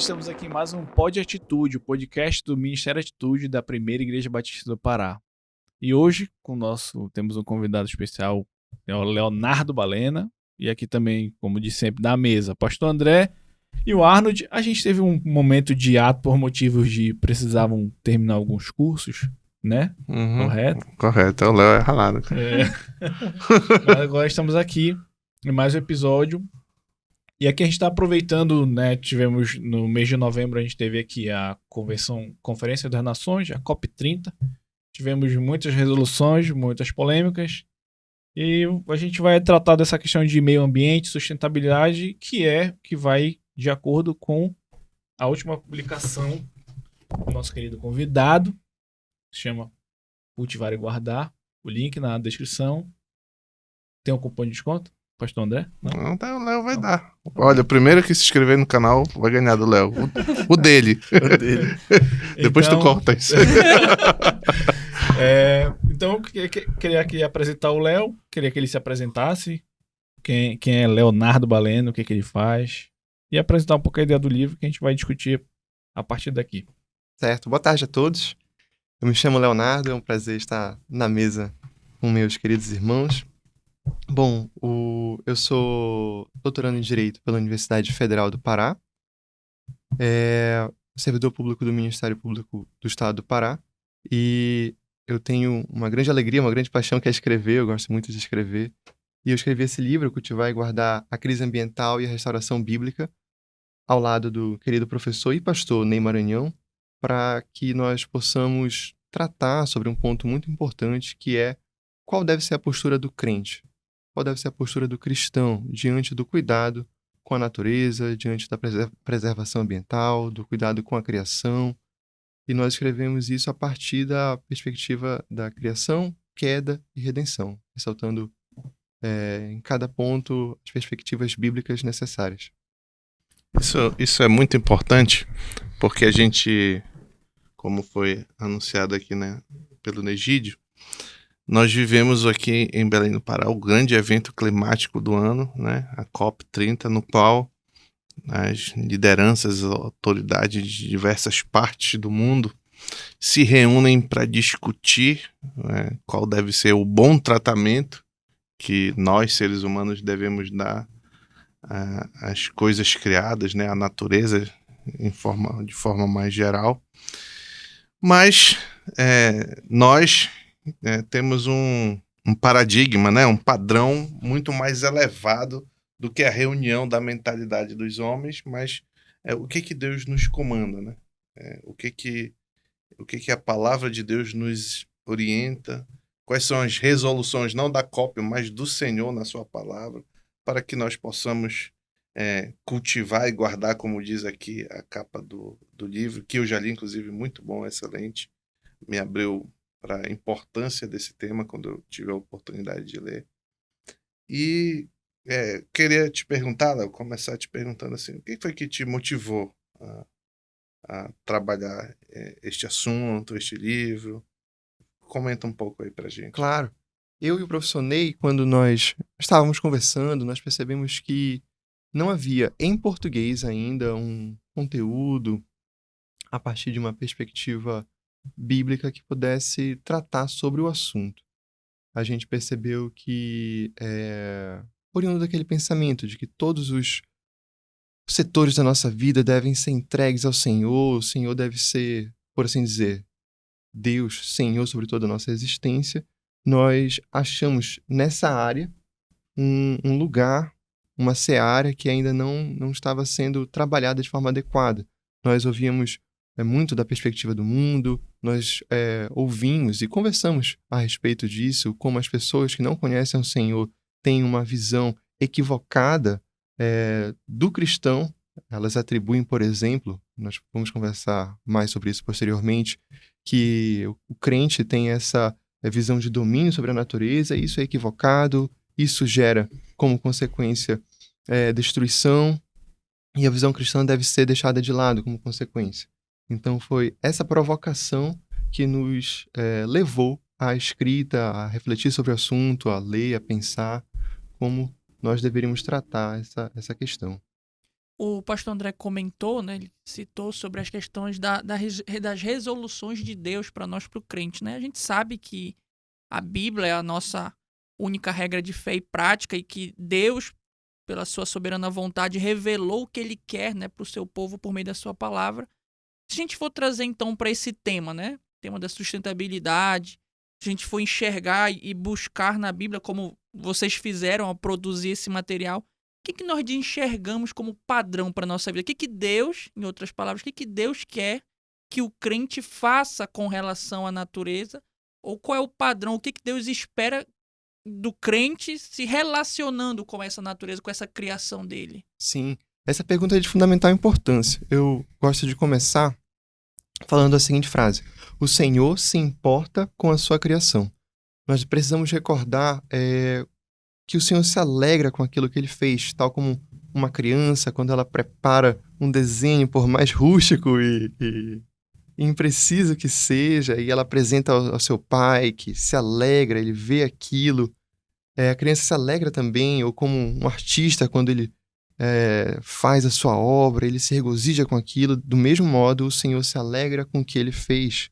estamos aqui em mais um Pod Atitude, o podcast do Ministério Atitude da Primeira Igreja Batista do Pará. E hoje temos um convidado especial, é o Leonardo Balena, e aqui também, como de sempre, da mesa, pastor André e o Arnold. A gente teve um momento de ato por motivos de precisavam terminar alguns cursos, né? Correto? Correto, o Léo é ralado. Mas agora estamos aqui em mais um episódio. E aqui a gente está aproveitando, né? Tivemos no mês de novembro, a gente teve aqui a Conferência das Nações, a COP30. Tivemos muitas resoluções, muitas polêmicas. E a gente vai tratar dessa questão de meio ambiente, sustentabilidade, que vai de acordo com a última publicação do nosso querido convidado. Se chama Cultivar e Guardar. O link na descrição. Tem um cupom de desconto? Pastor André? Não, tá, o Léo vai dar. Olha, o primeiro que se inscrever no canal vai ganhar do Léo. O dele. O dele. Depois tu corta isso. Então, eu queria aqui apresentar o Léo. Queria que ele se apresentasse. Quem é Leonardo Balena, o que ele faz. E apresentar um pouco a ideia do livro que a gente vai discutir a partir daqui. Certo. Boa tarde a todos. Eu me chamo Leonardo, é um prazer estar na mesa com meus queridos irmãos. Bom, eu sou doutorando em Direito pela Universidade Federal do Pará, servidor público do Ministério Público do Estado do Pará, e eu tenho uma grande alegria, uma grande paixão que é escrever, eu gosto muito de escrever, e eu escrevi esse livro, Cultivar e Guardar a Crise Ambiental e a Restauração Bíblica, ao lado do querido professor e pastor Ney Maranhão, para que nós possamos tratar sobre um ponto muito importante, que é qual deve ser a postura do crente. Qual deve ser a postura do cristão diante do cuidado com a natureza, diante da preservação ambiental, do cuidado com a criação. E nós escrevemos isso a partir da perspectiva da criação, queda e redenção, ressaltando em cada ponto as perspectivas bíblicas necessárias. Isso é muito importante, porque a gente, como foi anunciado aqui, né, pelo Negídio, nós vivemos aqui em Belém do Pará o grande evento climático do ano, né? A COP30, no qual as lideranças, as autoridades de diversas partes do mundo se reúnem para discutir, né, qual deve ser o bom tratamento que nós, seres humanos, devemos dar às coisas criadas, né, à natureza de forma mais geral. Mas nós temos um paradigma, né? Um padrão muito mais elevado do que a reunião da mentalidade dos homens, mas o que Deus nos comanda, né? O que a palavra de Deus nos orienta, quais são as resoluções, não da COP, mas do Senhor na sua palavra, para que nós possamos cultivar e guardar, como diz aqui a capa do livro, que eu já li, inclusive, muito bom, excelente, me abriu para a importância desse tema quando eu tive a oportunidade de ler. E queria te perguntar, Léo, começar te perguntando assim, o que foi que te motivou a trabalhar este assunto, este livro? Comenta um pouco aí pra gente. Claro. Eu e o professor Ney, quando nós estávamos conversando, nós percebemos que não havia em português ainda um conteúdo a partir de uma perspectiva bíblica que pudesse tratar sobre o assunto. A gente percebeu que, oriundo daquele pensamento de que todos os setores da nossa vida devem ser entregues ao Senhor, o Senhor deve ser, por assim dizer, Deus, Senhor sobre toda a nossa existência, nós achamos nessa área um lugar, uma seara que ainda não estava sendo trabalhada de forma adequada. Nós ouvíamos muito da perspectiva do mundo, nós ouvimos e conversamos a respeito disso, como as pessoas que não conhecem o Senhor têm uma visão equivocada do cristão. Elas atribuem, por exemplo, nós vamos conversar mais sobre isso posteriormente, que o crente tem essa visão de domínio sobre a natureza, e isso é equivocado, isso gera como consequência destruição, e a visão cristã deve ser deixada de lado como consequência. Então foi essa provocação que nos levou à escrita, a refletir sobre o assunto, a ler, a pensar como nós deveríamos tratar essa questão. o pastor André comentou, né? Ele citou sobre as questões das resoluções de Deus para nós, para o crente, né? A gente sabe que a Bíblia é a nossa única regra de fé e prática e que Deus, pela sua soberana vontade, revelou o que ele quer, né, para o seu povo por meio da sua palavra. Se a gente for trazer, então, para esse tema, né? Tema da sustentabilidade, se a gente for enxergar e buscar na Bíblia, como vocês fizeram ao produzir esse material, o que nós enxergamos como padrão para a nossa vida? O que Deus, em outras palavras, o que Deus quer que o crente faça com relação à natureza? Ou qual é o padrão? O que Deus espera do crente se relacionando com essa natureza, com essa criação dele? Sim, essa pergunta é de fundamental importância. Eu gosto de começar falando a seguinte frase: o Senhor se importa com a sua criação. Nós precisamos recordar que o Senhor se alegra com aquilo que ele fez, tal como uma criança, quando ela prepara um desenho, por mais rústico e impreciso que seja, e ela apresenta ao seu pai, que se alegra, ele vê aquilo. A criança se alegra também, ou como um artista, quando ele faz a sua obra, ele se regozija com aquilo. Do mesmo modo, o Senhor se alegra com o que ele fez.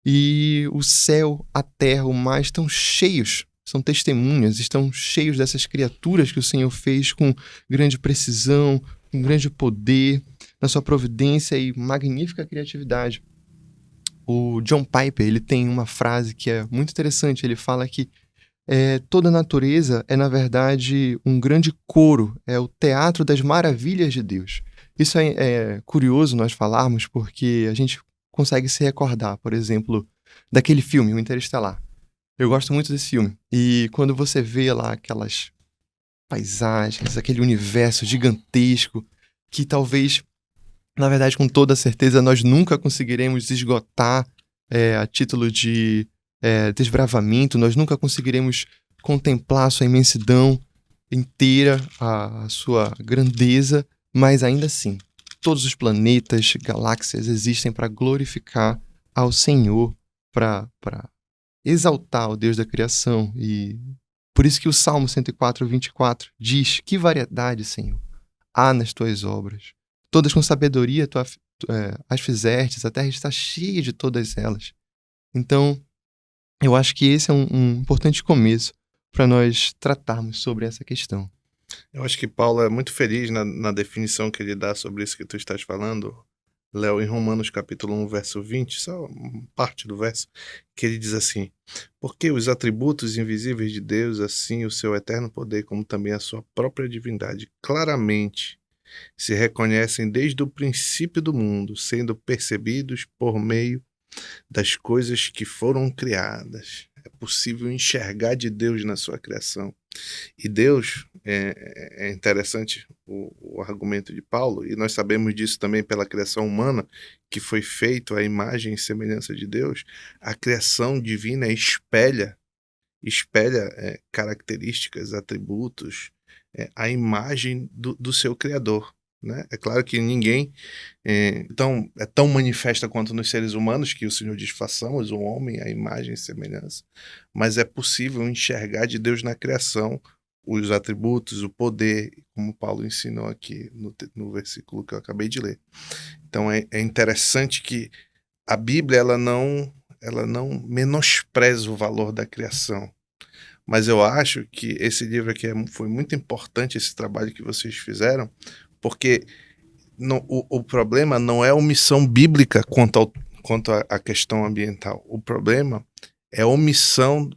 E o céu, a terra, o mar estão cheios, são testemunhas, estão cheios dessas criaturas que o Senhor fez com grande precisão, com grande poder, na sua providência e magnífica criatividade. O John Piper, ele tem uma frase que é muito interessante. Ele fala que toda a natureza é, na verdade, um grande coro, é o teatro das maravilhas de Deus. Isso é curioso nós falarmos, porque a gente consegue se recordar, por exemplo, daquele filme, O Interestelar. Eu gosto muito desse filme. E quando você vê lá aquelas paisagens, aquele universo gigantesco, que talvez, na verdade, com toda certeza, nós nunca conseguiremos esgotar a título de desbravamento, nós nunca conseguiremos contemplar a sua imensidão inteira, a sua grandeza, mas ainda assim, todos os planetas, galáxias existem para glorificar ao Senhor, para exaltar o Deus da criação. E por isso que o Salmo 104, 24 diz: que variedade, Senhor, há nas tuas obras. Todas com sabedoria as fizestes, a terra está cheia de todas elas. Então, eu acho que esse é um importante começo para nós tratarmos sobre essa questão. Eu acho que Paulo é muito feliz na definição que ele dá sobre isso que tu estás falando, Léo, em Romanos capítulo 1, verso 20, só parte do verso, que ele diz assim: porque os atributos invisíveis de Deus, assim o seu eterno poder, como também a sua própria divindade, claramente se reconhecem desde o princípio do mundo, sendo percebidos por meio das coisas que foram criadas. É possível enxergar de Deus na sua criação. E Deus, é interessante o argumento de Paulo, e nós sabemos disso também pela criação humana, que foi feito à imagem e semelhança de Deus. A criação divina espelha características, atributos, a imagem do seu Criador. Né? É claro que ninguém é tão manifesta quanto nos seres humanos, que o Senhor diz: façamos o homem à imagem e semelhança, mas é possível enxergar de Deus na criação os atributos, o poder, como Paulo ensinou aqui no versículo que eu acabei de ler. Então é interessante que a Bíblia ela não menospreza o valor da criação, mas eu acho que esse livro aqui foi muito importante, esse trabalho que vocês fizeram, porque o problema não é a omissão bíblica quanto à questão ambiental. O problema é a omissão,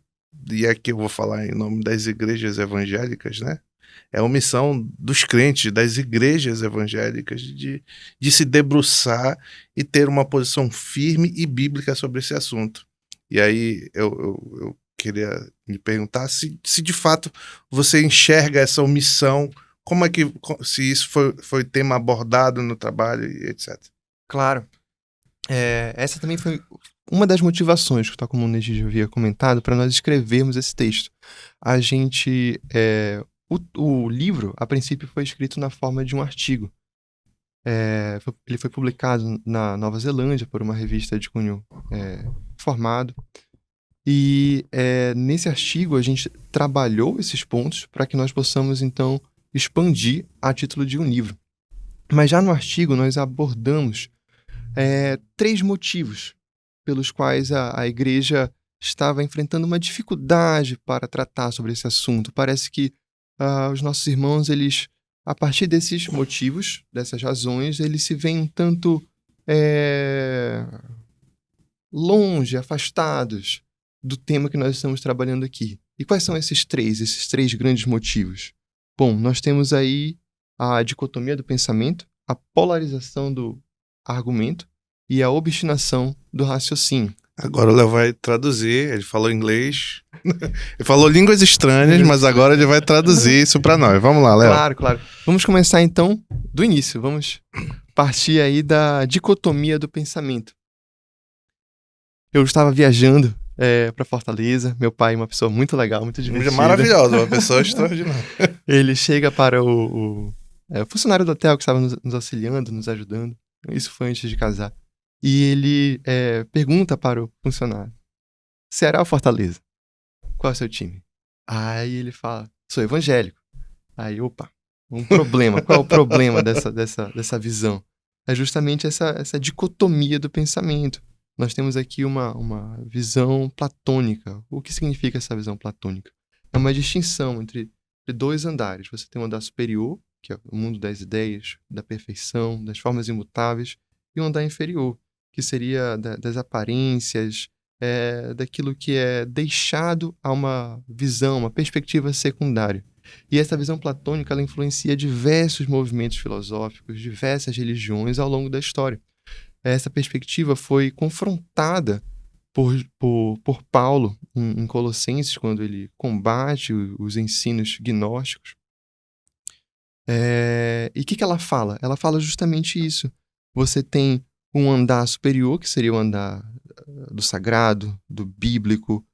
e aqui eu vou falar em nome das igrejas evangélicas, né? É a omissão dos crentes, das igrejas evangélicas, de se debruçar e ter uma posição firme e bíblica sobre esse assunto. E aí eu queria me perguntar se de fato você enxerga essa omissão. Como é que, se isso foi tema abordado no trabalho e etc? Claro. Essa também foi uma das motivações, que como o Negídio havia comentado, para nós escrevermos esse texto. A gente... O livro, a princípio, foi escrito na forma de um artigo. Ele foi publicado na Nova Zelândia por uma revista de cunho formado. E nesse artigo a gente trabalhou esses pontos para que nós possamos, então, expandir a título de um livro. Mas já no artigo nós abordamos 3 motivos pelos quais a igreja estava enfrentando uma dificuldade para tratar sobre esse assunto. Parece que os nossos irmãos, eles, a partir desses motivos, dessas razões, eles se veem um tanto longe, afastados do tema que nós estamos trabalhando aqui. E quais são esses três grandes motivos? Bom, nós temos aí a dicotomia do pensamento, a polarização do argumento e a obstinação do raciocínio. Agora o Léo vai traduzir, ele falou inglês, ele falou línguas estranhas, mas agora ele vai traduzir isso para nós. Vamos lá, Léo. Claro, claro. Vamos começar então do início, vamos partir aí da dicotomia do pensamento. Eu estava viajando para Fortaleza, meu pai é uma pessoa muito legal, muito divertida. Maravilhosa, uma pessoa extraordinária. Ele chega para o funcionário do hotel que estava nos auxiliando, nos ajudando, isso foi antes de casar. E ele pergunta para o funcionário: Ceará ou Fortaleza? Qual é o seu time? Aí ele fala: sou evangélico. Aí, opa, um problema. Qual é o problema dessa visão? É justamente essa dicotomia do pensamento. Nós temos aqui uma visão platônica. O que significa essa visão platônica? É uma distinção entre 2 andares. Você tem um andar superior, que é o mundo das ideias, da perfeição, das formas imutáveis, e um andar inferior, que seria das aparências, daquilo que é deixado a uma visão, uma perspectiva secundária. E essa visão platônica, ela influencia diversos movimentos filosóficos, diversas religiões ao longo da história. Essa perspectiva foi confrontada por Paulo em Colossenses, quando ele combate os ensinos gnósticos. E o que ela fala? Ela fala justamente isso. Você tem um andar superior, que seria o andar do sagrado, do bíblico.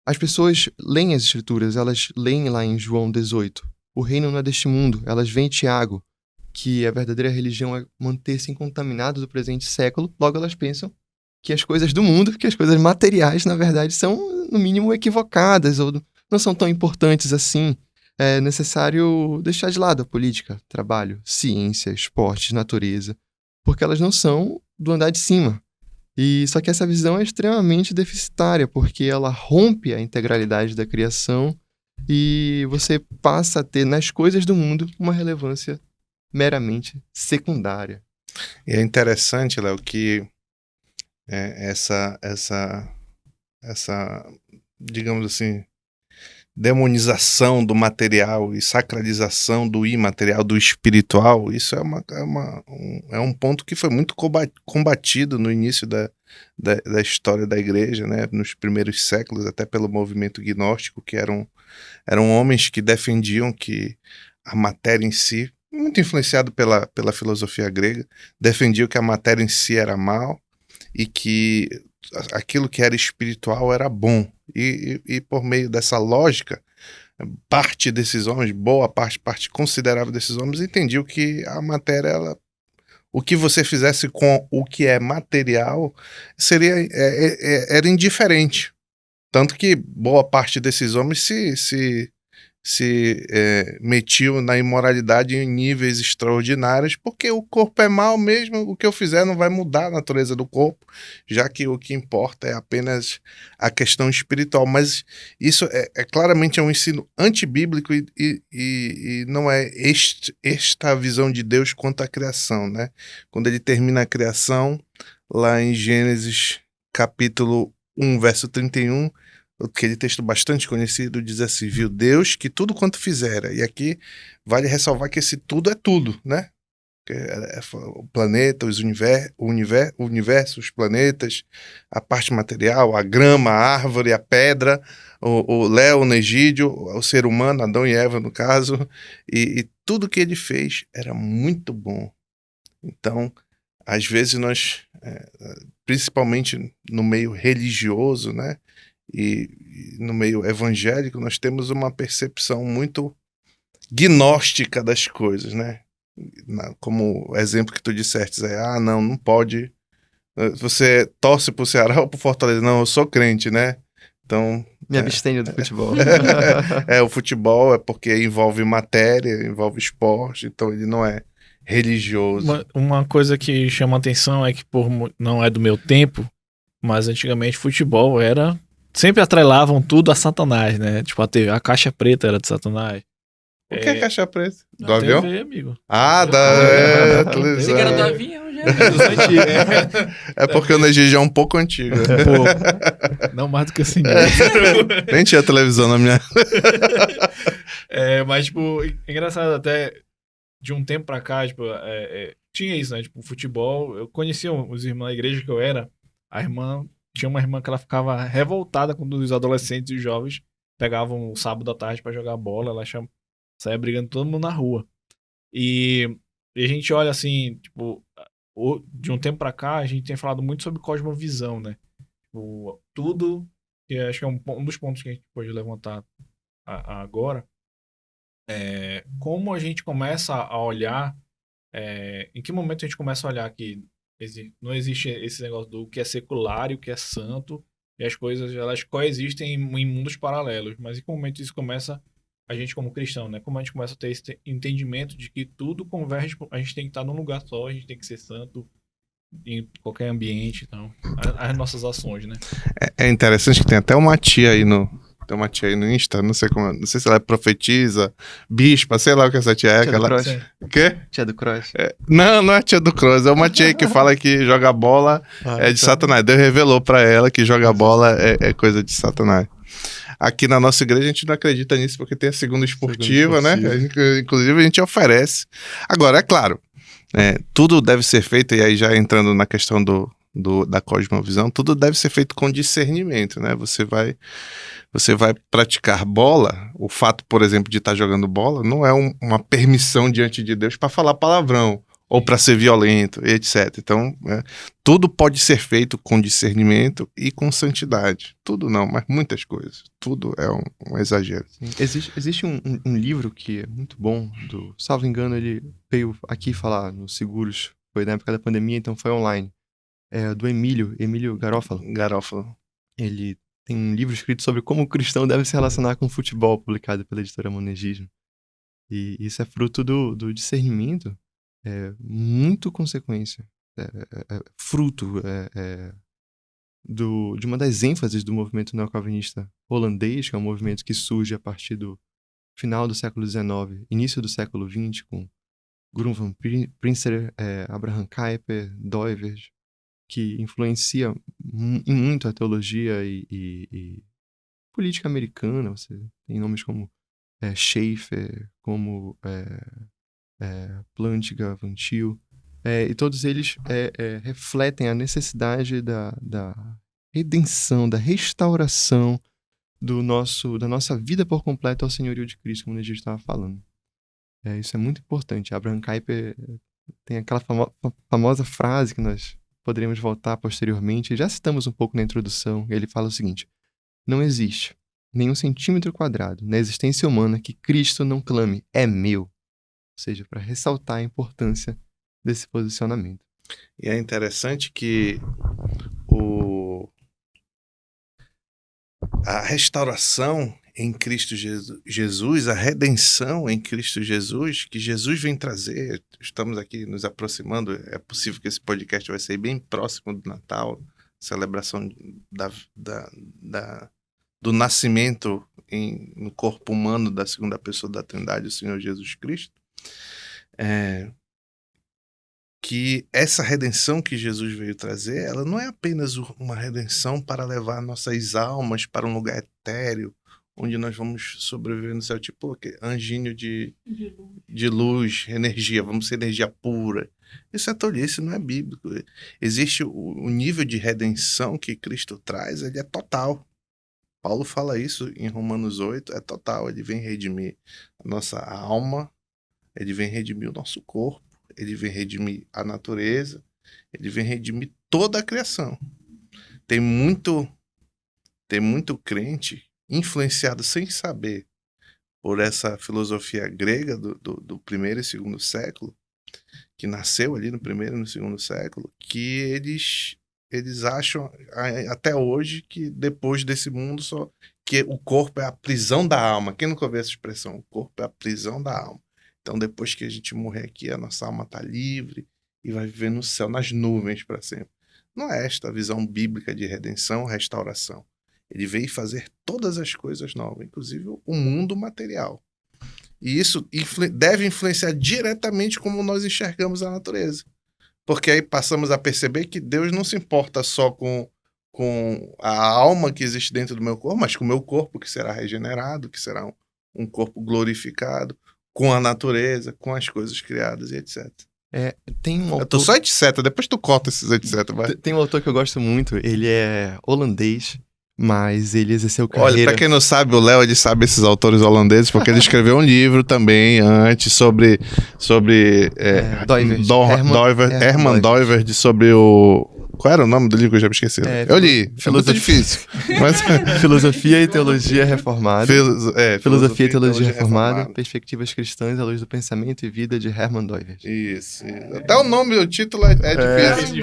As pessoas leem as escrituras, elas leem lá em João 18. O reino não é deste mundo. Elas veem Tiago, que a verdadeira religião é manter-se incontaminado do presente século. Logo elas pensam que as coisas do mundo, que as coisas materiais, na verdade, são, no mínimo, equivocadas ou não são tão importantes assim. É necessário deixar de lado a política, trabalho, ciência, esporte, natureza, porque elas não são do andar de cima. E só que essa visão é extremamente deficitária, porque ela rompe a integralidade da criação e você passa a ter nas coisas do mundo uma relevância meramente secundária. E é interessante, Léo, que essa, digamos assim, demonização do material e sacralização do imaterial, do espiritual, isso é um ponto que foi muito combatido no início da história da igreja, né? Nos primeiros séculos, até pelo movimento gnóstico, que eram homens que defendiam que a matéria em si, muito influenciado pela filosofia grega, defendiam que a matéria em si era mal e que aquilo que era espiritual era bom. E por meio dessa lógica, parte desses homens, boa parte considerável desses homens, entendiam que a matéria, o que você fizesse com o que é material era indiferente. Tanto que boa parte desses homens se metiam na imoralidade em níveis extraordinários, porque o corpo é mau mesmo, o que eu fizer não vai mudar a natureza do corpo, já que o que importa é apenas a questão espiritual. Mas isso claramente um ensino antibíblico e não é esta visão de Deus quanto à criação, né? Quando ele termina a criação, lá em Gênesis capítulo 1, verso 31, aquele texto bastante conhecido diz assim: viu Deus que tudo quanto fizera. E aqui vale ressalvar que esse tudo é tudo, né? O planeta, o universo, os planetas, a parte material, a grama, a árvore, a pedra, o Léo, o Negídio, o ser humano, Adão e Eva no caso, e tudo que ele fez era muito bom. Então, às vezes nós, principalmente no meio religioso, né? E no meio evangélico, nós temos uma percepção muito gnóstica das coisas, né? Como o exemplo que tu disseste, não pode. Você torce pro Ceará ou pro Fortaleza? Não, eu sou crente, né? Então, Me abstenho do futebol. o futebol é porque envolve matéria, envolve esporte, então ele não é religioso. Uma coisa que chama atenção é que não é do meu tempo, mas antigamente futebol era... Sempre atrelavam tudo a Satanás, né? Tipo, a caixa preta era de Satanás. O que é caixa preta? Do Da avião? TV, amigo. Ah, Você que era do televisão. avião já? É dos antigos. É porque o Negigi é um pouco antigo. Pô, não mais do que assim. Nem tinha televisão na minha... Mas, tipo, engraçado até de um tempo pra cá, tipo, tinha isso, né? Tipo, futebol. Eu conhecia os irmãos da igreja que eu era. Tinha uma irmã que ela ficava revoltada quando os adolescentes e os jovens pegavam o sábado à tarde pra jogar bola. Ela saía brigando todo mundo na rua. E a gente olha assim, tipo, de um tempo pra cá, a gente tem falado muito sobre cosmovisão, né? Tipo, tudo, que acho que é um dos pontos que a gente pode levantar agora, como a gente começa a olhar, em que momento a gente começa a olhar que não existe esse negócio do que é secular e o que é santo, e as coisas elas coexistem em mundos paralelos, mas em que momento isso começa a gente como cristão, né? Como a gente começa a ter esse entendimento de que tudo converge, a gente tem que estar num lugar só, a gente tem que ser santo em qualquer ambiente, então, as nossas ações, né? É interessante que tem até uma tia aí no... Tem uma tia aí no Insta, não sei se ela é profetisa, bispa, sei lá o que essa tia é. Tia do Cross. O quê? Tia do Cross. Não é a tia do Cross, é uma tia que fala que joga bola é de Satanás. Deus revelou pra ela que joga bola é coisa de Satanás. Aqui na nossa igreja a gente não acredita nisso porque tem a segunda esportiva, né? Inclusive a gente oferece. Agora, é claro, tudo deve ser feito, e aí já entrando na questão da cosmovisão, tudo deve ser feito com discernimento, né? Você vai praticar bola, o fato, por exemplo, de estar jogando bola, não é uma permissão diante de Deus para falar palavrão, ou para ser violento, etc. Então, tudo pode ser feito com discernimento e com santidade. Tudo não, mas muitas coisas. Tudo é um exagero. Sim. Existe um livro que é muito bom, salvo engano, ele veio aqui falar nos seguros, foi na época da pandemia, então foi online. É do Emílio Garófalo. Ele tem um livro escrito sobre como o cristão deve se relacionar com o futebol, publicado pela editora Monegismo. E isso é fruto do discernimento, muito consequência. Fruto de uma das ênfases do movimento neocalvinista holandês, que é um movimento que surge a partir do final do século XIX, início do século XX, com Grum van Prinsterer, Abraham Kuyper, Doivers, que influencia muito a teologia e política americana. Você tem nomes como Schaeffer, como Plantinga, Van Til, e todos eles refletem a necessidade da redenção, da restauração da nossa vida por completo ao senhorio de Cristo, como a gente estava falando. Isso é muito importante. Abraham Kuyper tem aquela famosa frase que nós poderíamos voltar posteriormente, já citamos um pouco na introdução. Ele fala o seguinte: não existe nenhum centímetro quadrado na existência humana que Cristo não clame, é meu. Ou seja, para ressaltar a importância desse posicionamento. E é interessante que a restauração em Cristo Jesus, a redenção em Cristo Jesus, que Jesus vem trazer, estamos aqui nos aproximando, é possível que esse podcast vai ser bem próximo do Natal, celebração do nascimento no corpo humano da segunda pessoa da Trindade, o Senhor Jesus Cristo, que essa redenção que Jesus veio trazer, ela não é apenas uma redenção para levar nossas almas para um lugar etéreo, onde nós vamos sobreviver no céu, tipo anjinho de luz, energia, vamos ser energia pura. Isso é tolice, não é bíblico. Existe o nível de redenção que Cristo traz, ele é total. Paulo fala isso em Romanos 8, é total. Ele vem redimir a nossa alma, ele vem redimir o nosso corpo, ele vem redimir a natureza, ele vem redimir toda a criação. Tem muito crente influenciado sem saber por essa filosofia grega do primeiro e segundo século, que nasceu ali no primeiro e no segundo século, que eles eles acham até hoje que depois desse mundo que o corpo é a prisão da alma. Quem nunca ouviu essa expressão? O corpo é a prisão da alma. Então, depois que a gente morrer aqui, a nossa alma está livre e vai viver no céu, nas nuvens para sempre. Não é esta a visão bíblica de redenção, restauração. Ele veio fazer todas as coisas novas, inclusive o mundo material. E isso deve influenciar diretamente como nós enxergamos a natureza. Porque aí passamos a perceber que Deus não se importa só com a alma que existe dentro do meu corpo, mas com o meu corpo que será regenerado, que será um corpo glorificado, com a natureza, com as coisas criadas e etc. Tem um autor... Eu tô só etc, depois tu corta esses etc, vai. Tem um autor que eu gosto muito, ele é holandês, mas ele exerceu carreira... Olha, pra quem não sabe, o Léo, ele sabe esses autores holandeses, porque ele escreveu um livro também antes sobre Herman Doivert, sobre o... Qual era o nome do livro que eu já me esqueci? Eu li, é muito difícil. Mas... Filosofia e Teologia Reformada. Filosofia e Teologia Reformada, Perspectivas Cristãs à Luz do Pensamento e Vida de Herman Doivert. Isso. Até o nome, o título é difícil.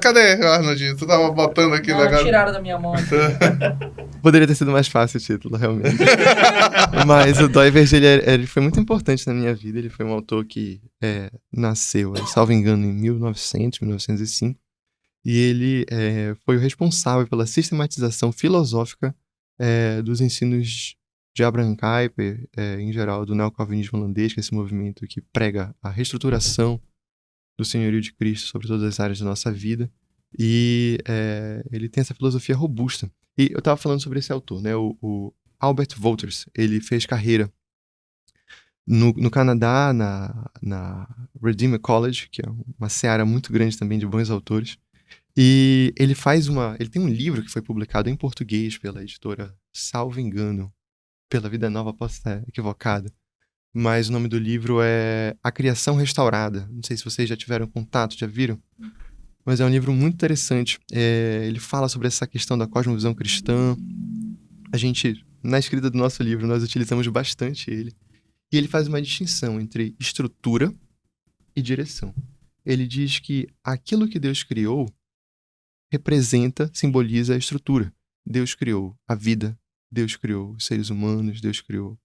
Cadê, Arnoldinho? Tu tava botando aqui... Tiraram da minha mão. Poderia ter sido mais fácil o título, realmente. Mas o Doivert, ele foi muito importante na minha vida. Ele foi um autor que nasceu, salvo engano, em 1905. E ele foi o responsável pela sistematização filosófica dos ensinos de Abraham Kuyper, em geral, do neocalvinismo holandês, que é esse movimento que prega a reestruturação do senhorio de Cristo sobre todas as áreas da nossa vida. E ele tem essa filosofia robusta. E eu estava falando sobre esse autor, né? O Albert Wolters. Ele fez carreira no Canadá, na Redeemer College, que é uma seara muito grande também de bons autores. E ele tem um livro que foi publicado em português pela editora, salvo engano, pela Vida Nova, posso estar equivocado, mas o nome do livro é A Criação Restaurada. Não sei se vocês já tiveram contato, já viram? Mas é um livro muito interessante. Ele fala sobre essa questão da cosmovisão cristã. A gente, na escrita do nosso livro, nós utilizamos bastante ele. E ele faz uma distinção entre estrutura e direção. Ele diz que aquilo que Deus criou simboliza a estrutura. Deus criou a vida, Deus criou os seres humanos, Deus criou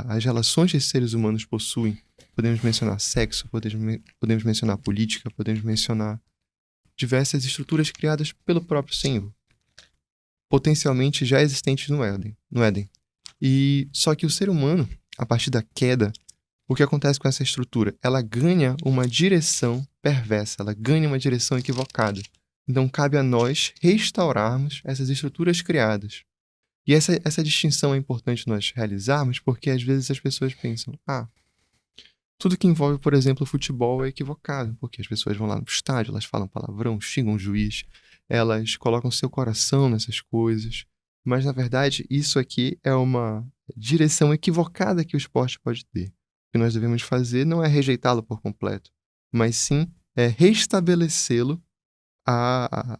as relações que esses seres humanos possuem. Podemos mencionar sexo, podemos mencionar política, podemos mencionar diversas estruturas criadas pelo próprio Senhor, potencialmente já existentes no Éden. E só que o ser humano, a partir da queda, o que acontece com essa estrutura? Ela ganha uma direção perversa, ela ganha uma direção equivocada. Então, cabe a nós restaurarmos essas estruturas criadas. E essa distinção é importante nós realizarmos, porque às vezes as pessoas pensam, tudo que envolve, por exemplo, o futebol é equivocado, porque as pessoas vão lá no estádio, elas falam palavrão, xingam o juiz, elas colocam seu coração nessas coisas. Mas, na verdade, isso aqui é uma direção equivocada que o esporte pode ter. O que nós devemos fazer não é rejeitá-lo por completo, mas sim restabelecê-lo a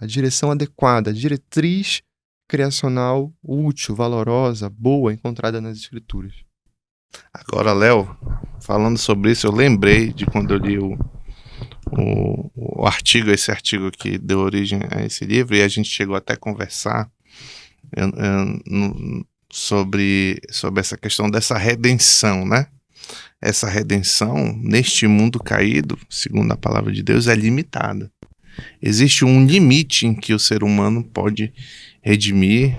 direção adequada, a diretriz criacional útil, valorosa, boa, encontrada nas Escrituras. Agora, Léo, falando sobre isso, eu lembrei de quando eu li o artigo, esse artigo que deu origem a esse livro, e a gente chegou até a conversar sobre essa questão dessa redenção, né? Essa redenção, neste mundo caído, segundo a palavra de Deus, é limitada. Existe um limite em que o ser humano pode redimir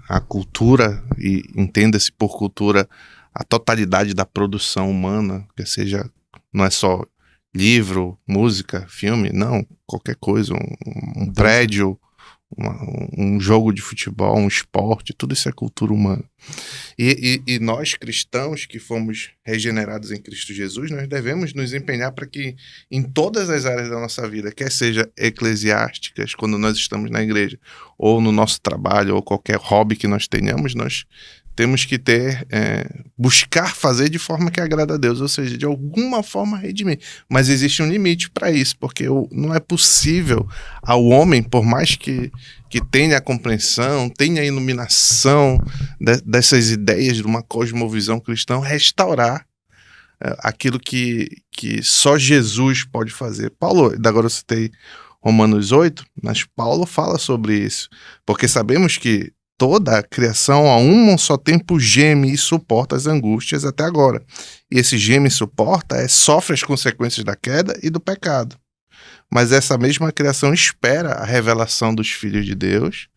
a cultura, e entenda-se por cultura a totalidade da produção humana, que seja, não é só livro, música, filme, não, qualquer coisa, um prédio, um jogo de futebol, um esporte, tudo isso é cultura humana. E nós cristãos que fomos regenerados em Cristo Jesus, nós devemos nos empenhar para que em todas as áreas da nossa vida, quer seja eclesiásticas, quando nós estamos na igreja, ou no nosso trabalho, ou qualquer hobby que nós tenhamos, nós temos que buscar fazer de forma que agrada a Deus, ou seja, de alguma forma redimir. Mas existe um limite para isso, porque não é possível ao homem, por mais que tenha a compreensão, tenha a iluminação dessas ideias de uma cosmovisão cristã, restaurar aquilo que só Jesus pode fazer. Paulo, agora eu citei Romanos 8, mas Paulo fala sobre isso, porque sabemos que toda a criação a um só tempo geme e suporta as angústias até agora. E esse geme e suporta sofre as consequências da queda e do pecado. Mas essa mesma criação espera a revelação dos filhos de Deus,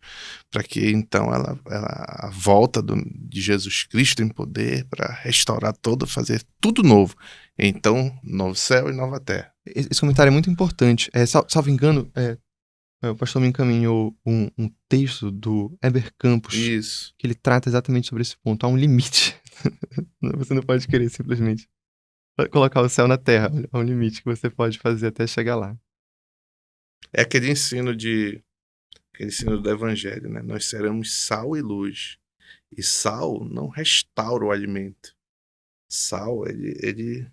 para que então a volta de Jesus Cristo em poder para restaurar todo, fazer tudo novo. Então, novo céu e nova terra. Esse comentário é muito importante. Salvo engano, o pastor me encaminhou um texto do Heber Campos, Isso. que ele trata exatamente sobre esse ponto. Há um limite. Você não pode querer simplesmente colocar o céu na terra. Há um limite que você pode fazer até chegar lá. É aquele ensino do evangelho, né? Nós seremos sal e luz. E sal não restaura o alimento. Sal, ele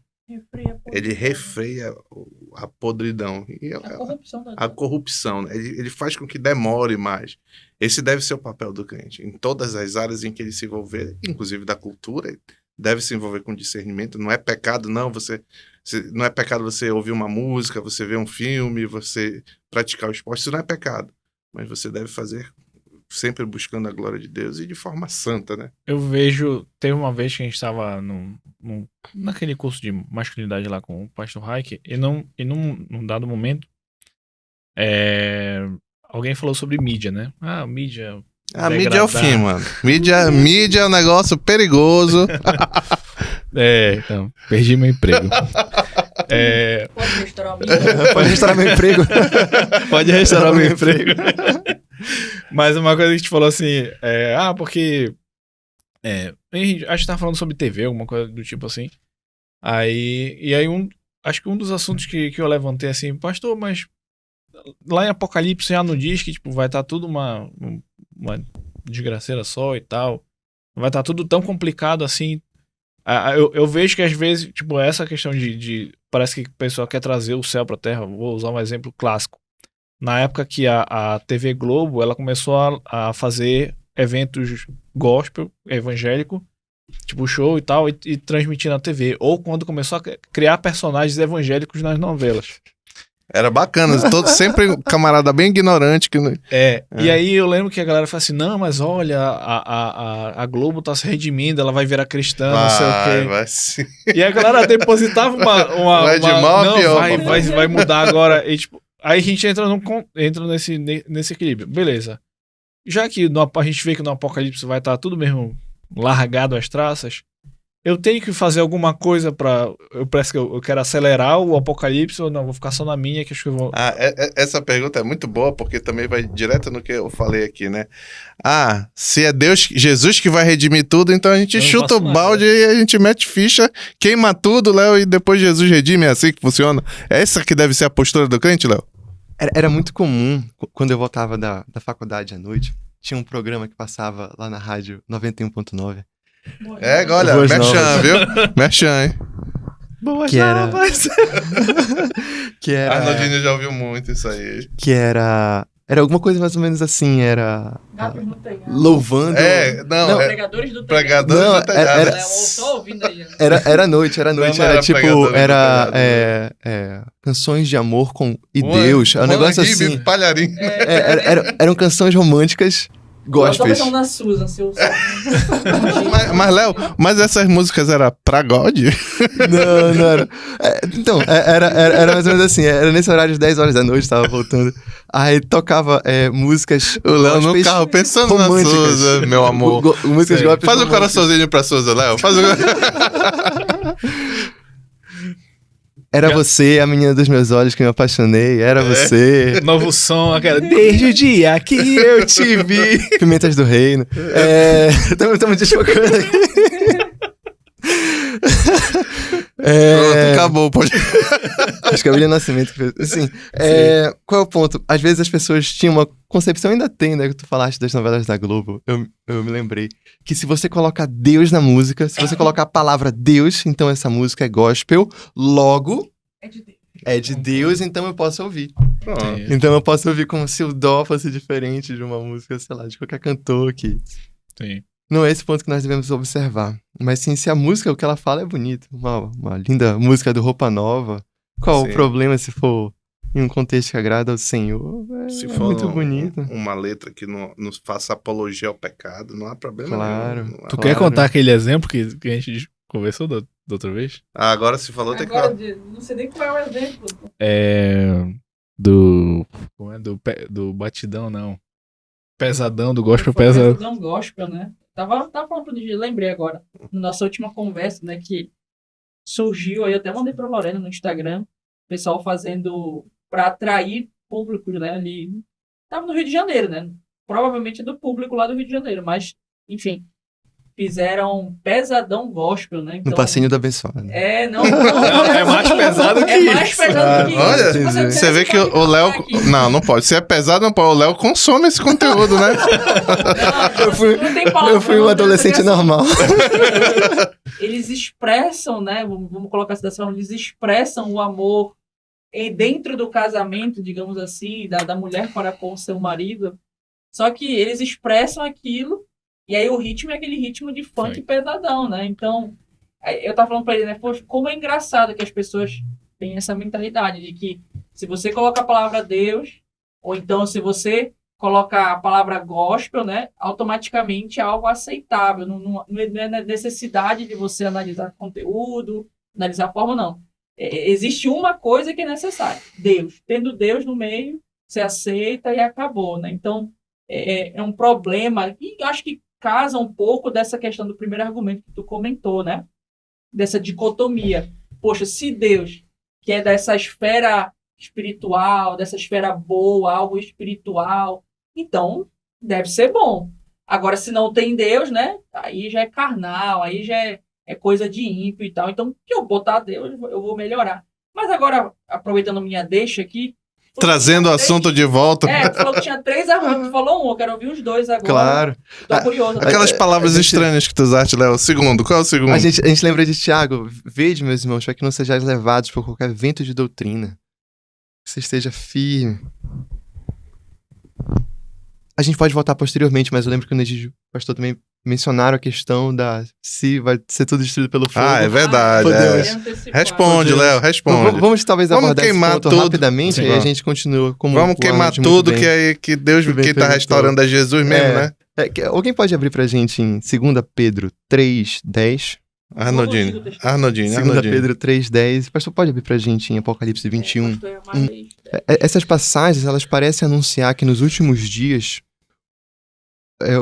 refreia a podridão. E a corrupção. Né? Ele faz com que demore mais. Esse deve ser o papel do crente. Em todas as áreas em que ele se envolver, inclusive da cultura, deve se envolver com discernimento. Não é pecado, não. Não é pecado você ouvir uma música, você ver um filme, você praticar o esporte. Isso não é pecado. Mas você deve fazer sempre buscando a glória de Deus e de forma santa, né? Eu vejo... Teve uma vez que a gente estava naquele curso de masculinidade lá com o pastor Heike, e num dado momento, alguém falou sobre mídia, né? Mídia... A mídia é o fim, mano. Mídia é um negócio perigoso. Então, perdi meu emprego. Pode restaurar o mídia. Pode restaurar meu emprego. Pode restaurar meu emprego. Mas uma coisa que a gente falou assim, porque a gente tava falando sobre TV, alguma coisa do tipo assim. Acho que um dos assuntos que eu levantei assim, pastor, mas lá em Apocalipse já não diz que tipo, vai estar tudo uma desgraceira só e tal. Vai estar tudo tão complicado assim. Eu vejo que às vezes, tipo, essa questão de parece que o pessoal quer trazer o céu pra terra. Vou usar um exemplo clássico. Na época que a TV Globo, ela começou a fazer eventos gospel, evangélico, tipo show e tal, e transmitir na TV. Ou quando começou a criar personagens evangélicos nas novelas. Era bacana, sempre um camarada bem ignorante. E aí eu lembro que a galera fala assim, não, mas olha, a Globo tá se redimindo, ela vai virar cristã, não sei o quê. Vai sim. E a galera depositava Vai de mal a pior. Vai mudar agora. E, tipo, aí a gente entra nesse equilíbrio. Beleza. Já que a gente vê que no Apocalipse vai estar tudo mesmo largado as traças, eu tenho que fazer alguma coisa parece que eu quero acelerar o Apocalipse ou não, vou ficar só na minha que acho que eu vou... Essa pergunta é muito boa, porque também vai direto no que eu falei aqui, né? Se é Jesus que vai redimir tudo, então a gente chuta o balde e a gente mete ficha, queima tudo, Léo, e depois Jesus redime. É assim que funciona? É essa que deve ser a postura do crente, Léo? Era muito comum, quando eu voltava da faculdade à noite, tinha um programa que passava lá na rádio 91.9. Olha, merchan, viu? Merchan, hein? Boas que era... novas! que era... Arnaldinho já ouviu muito isso aí. Que era alguma coisa mais ou menos assim, era... Gatos no telhado. Louvando... Pregadores do telhado. Pregadores do telhado. Eu só ouvindo aí. Era noite, era tipo... canções de amor com Deus. É um negócio assim... Palharim. Eram canções românticas... Gospels. Eu na Susan, seu mas, Léo, essas músicas eram pra God? Não era. Era mais ou menos assim. Era nesse horário de 10 horas da noite, tava voltando. Aí tocava músicas. O Léo no carro pensando na Susan, meu amor. Músicas gospels. Faz um coraçãozinho pra Susan, Léo. Era você, a menina dos meus olhos que me apaixonei. Era você. Novo som, aquela. Desde o dia que eu te vi. Pimentas do Reino. Estamos desfocando aqui. Pronto, acabou. Acho que é o William Nascimento que fez. Assim, qual é o ponto? Às vezes as pessoas tinham uma concepção, ainda tem, né? Que tu falaste das novelas da Globo. Eu me lembrei. Que se você colocar Deus na música, se você colocar a palavra Deus, então essa música é gospel, logo... É de Deus, então eu posso ouvir. Pronto. Então eu posso ouvir como se o dó fosse diferente de uma música, sei lá, de qualquer cantor aqui. Sim. Não é esse ponto que nós devemos observar. Mas sim, se a música, o que ela fala é bonito. Uma linda música do Roupa Nova. Qual Sim. o problema se for em um contexto que agrada ao Senhor? Se É for muito bonito. uma letra que não nos faça apologia ao pecado, não há problema Claro. nenhum. Não há- Tu quer Claro. contar aquele exemplo que a gente conversou da outra vez? Ah, agora se falou, tem que Agora, falar. não sei nem qual é o exemplo. Como é? Do batidão, não. Pesadão, do gospel Foi pesadão. Pesadão Gospel, né? Tava falando de, lembrei agora, na nossa última conversa, né, que surgiu aí, eu até mandei pra Lorena no Instagram, o pessoal fazendo pra atrair públicos, né, ali. Tava no Rio de Janeiro, né? Provavelmente é do público lá do Rio de Janeiro, mas, enfim, fizeram Pesadão Gospel, né? No Então, passinho da abençoada. não. É mais pesado que É mais isso. pesado que isso. Olha, entendi. você vê que o Léo. Não pode. Se é pesado, não pode. O Léo consome esse conteúdo, né? Eu fui um adolescente normal. Eles expressam, né? Vamos colocar essa situação, eles expressam o amor dentro do casamento, digamos assim, da mulher para com o seu marido. Só que eles expressam aquilo, e aí o ritmo é aquele ritmo de funk pesadão, né? Então, eu tava falando pra ele, né? Poxa, como é engraçado que as pessoas têm essa mentalidade de que se você coloca a palavra Deus, ou então se você coloca a palavra gospel, né? Automaticamente é algo aceitável. Não é necessidade de você analisar conteúdo, analisar a forma, não. Existe uma coisa que é necessária: Deus. Tendo Deus no meio, você aceita e acabou, né? Então, é um problema, e acho que casa um pouco dessa questão do primeiro argumento que tu comentou, né? Dessa dicotomia. Poxa, se Deus, que é dessa esfera espiritual, dessa esfera boa, algo espiritual, então deve ser bom. Agora, se não tem Deus, né? Aí já é carnal, aí já é coisa de ímpio e tal. Então, que eu botar Deus, eu vou melhorar. Mas agora, aproveitando minha deixa aqui, Trazendo o assunto de volta. tu falou que tinha 3 argumentos. Tu falou um, eu quero ouvir os 2 agora. Claro. Tô curioso. Aquelas palavras a gente- estranhas que tu usaste, Léo. O segundo, qual é o segundo? A gente lembra de Tiago. Vede, meus irmãos, para que não sejais levados por qualquer vento de doutrina. Que você esteja firme. A gente pode voltar posteriormente, mas eu lembro que o Negídio, o pastor, também mencionaram a questão da se vai ser tudo destruído pelo fogo. Ah, é verdade. Podemos. Responde, Léo, responde. Vamos talvez Vamos abordar esse queimar ponto tudo. rapidamente, Sim, e aí a gente continua como Vamos o queimar Arnold muito tudo bem. que Deus Muito bem que tá perguntou. restaurando é Jesus mesmo, É. né? Alguém pode abrir pra gente em 2 Pedro 3:10? Arnoldinho. 2 Pedro 3:10. Pastor, pode abrir pra gente em Apocalipse 21? Essas passagens, elas parecem anunciar que nos últimos dias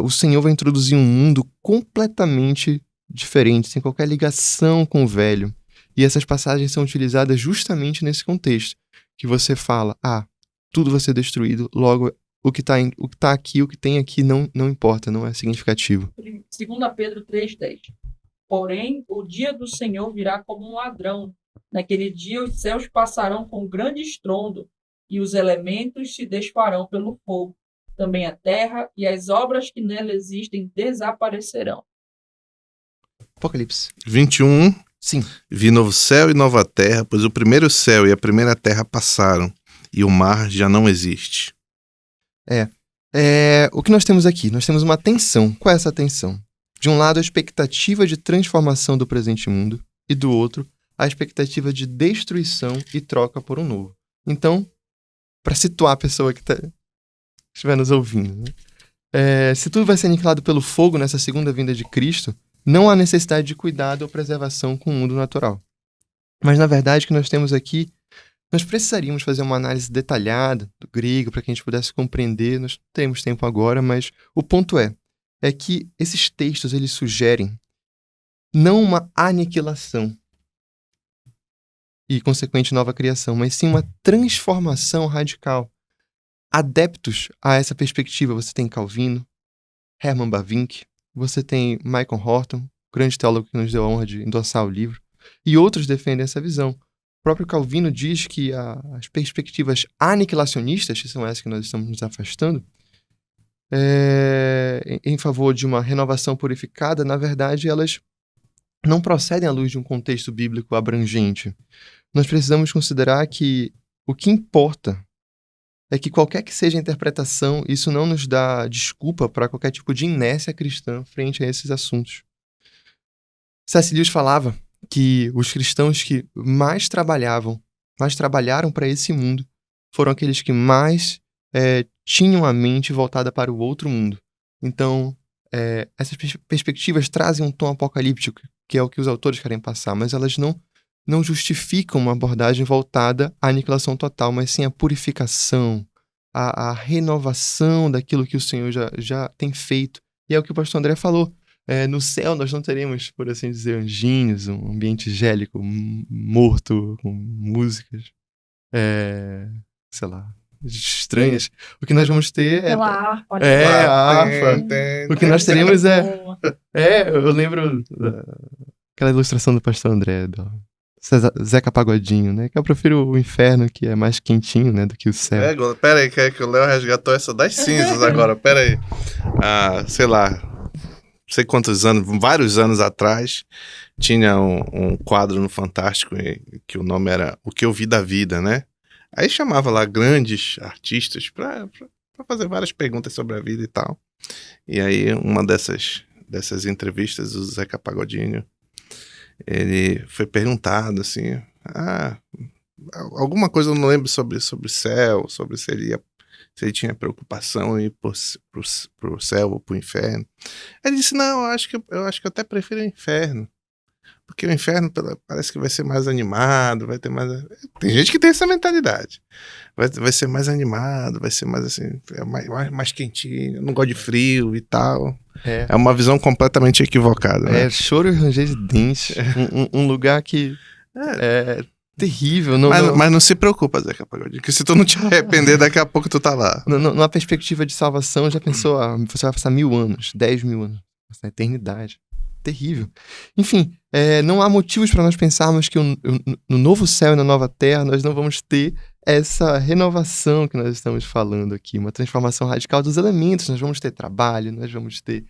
o Senhor vai introduzir um mundo completamente diferente, sem qualquer ligação com o velho. E essas passagens são utilizadas justamente nesse contexto, que você fala, tudo vai ser destruído, logo o que tá aqui, o que tem aqui não importa, não é significativo. 2 Pedro 3:10. Porém, o dia do Senhor virá como um ladrão. Naquele dia os céus passarão com grande estrondo, e os elementos se desfarão pelo fogo. Também a terra e as obras que nela existem desaparecerão. Apocalipse. 21. Sim. Vi novo céu e nova terra, pois o primeiro céu e a primeira terra passaram, e o mar já não existe. O que nós temos aqui? Nós temos uma tensão. Qual é essa tensão? De um lado, a expectativa de transformação do presente mundo, e do outro, a expectativa de destruição e troca por um novo. Então, para situar a pessoa que estiver nos ouvindo, né? Se tudo vai ser aniquilado pelo fogo nessa segunda vinda de Cristo, não há necessidade de cuidado ou preservação com o mundo natural. Mas, na verdade, o que nós temos aqui, nós precisaríamos fazer uma análise detalhada do grego para que a gente pudesse compreender. Nós não temos tempo agora, mas o ponto é que esses textos, eles sugerem não uma aniquilação e consequente nova criação, mas sim uma transformação radical. Adeptos a essa perspectiva, você tem Calvino, Herman Bavinck, você tem Michael Horton, grande teólogo que nos deu a honra de endossar o livro, e outros defendem essa visão. O próprio Calvino diz que as perspectivas aniquilacionistas, que são essas que nós estamos nos afastando, em favor de uma renovação purificada, na verdade, elas não procedem à luz de um contexto bíblico abrangente. Nós precisamos considerar que o que importa é que qualquer que seja a interpretação, isso não nos dá desculpa para qualquer tipo de inércia cristã frente a esses assuntos. C.S. Lewis falava que os cristãos que mais trabalharam para esse mundo, foram aqueles que mais tinham a mente voltada para o outro mundo. Então, essas perspectivas trazem um tom apocalíptico, que é o que os autores querem passar, mas elas não justificam uma abordagem voltada à aniquilação total, mas sim à purificação, à renovação daquilo que o Senhor já tem feito. E é o que o pastor André falou. No céu nós não teremos, por assim dizer, anjinhos, um ambiente angélico, morto, com músicas, sei lá, estranhas. O que nós vamos ter é... Pela harpa. a harpa. O que nós teremos eu lembro aquela ilustração do pastor André, do Zeca Pagodinho, né? Que eu prefiro o inferno, que é mais quentinho, né? Do que o céu. Pera aí, que o Léo resgatou essa das cinzas agora. Pera aí. Sei lá, não sei quantos anos, vários anos atrás, tinha um quadro no Fantástico que o nome era O Que Eu Vi da Vida, né? Aí chamava lá grandes artistas pra fazer várias perguntas sobre a vida e tal. E aí, uma dessas entrevistas, o Zeca Pagodinho, ele foi perguntado assim, alguma coisa eu não lembro sobre o céu, sobre se ele tinha preocupação em ir pro céu ou pro inferno. Ele disse, não, eu acho que eu até prefiro o inferno. Porque o inferno parece que vai ser mais animado, vai ter mais... Tem gente que tem essa mentalidade. Vai ser mais animado, vai ser mais assim, mais quentinho, não gosto de frio e tal. É uma visão completamente equivocada, né? Choro e ranger de dentes. Um lugar que é terrível. Mas não se preocupa, Zeca Pagodinho, que se tu não te arrepender, daqui a pouco tu tá lá. Numa perspectiva de salvação, já pensou, você vai passar 1000 anos, 10.000 anos, essa eternidade. Terrível. Enfim, não há motivos para nós pensarmos que no novo céu e na nova terra nós não vamos ter essa renovação que nós estamos falando aqui, uma transformação radical dos elementos. Nós vamos ter trabalho, nós vamos ter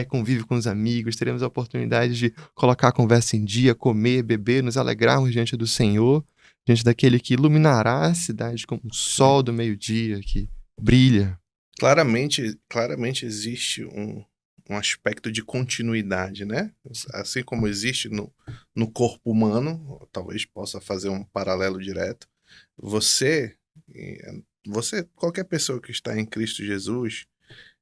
convívio com os amigos, teremos a oportunidade de colocar a conversa em dia, comer, beber, nos alegrarmos diante do Senhor, diante daquele que iluminará a cidade como o sol do meio-dia, que brilha. Claramente existe um aspecto de continuidade, né? Assim como existe no corpo humano, talvez possa fazer um paralelo direto. Você, qualquer pessoa que está em Cristo Jesus,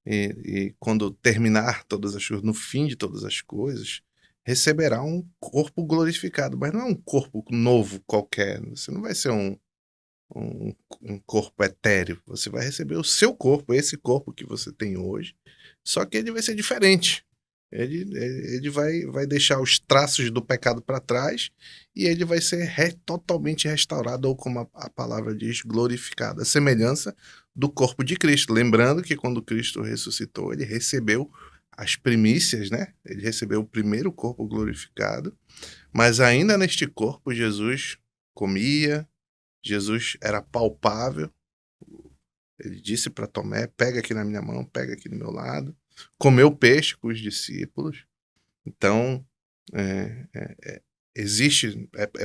e quando terminar todas as coisas, no fim de todas as coisas, receberá um corpo glorificado, mas não é um corpo novo qualquer. Você não vai ser um corpo etéreo. Você vai receber o seu corpo, esse corpo que você tem hoje, só que ele vai ser diferente. Ele vai deixar os traços do pecado para trás e ele vai ser totalmente restaurado, ou como a palavra diz, glorificado, a semelhança do corpo de Cristo. Lembrando que quando Cristo ressuscitou, ele recebeu as primícias, né? Ele recebeu o primeiro corpo glorificado, mas ainda neste corpo Jesus comia, Jesus era palpável. Ele disse para Tomé, pega aqui na minha mão, pega aqui do meu lado. Comeu peixe com os discípulos. Então, é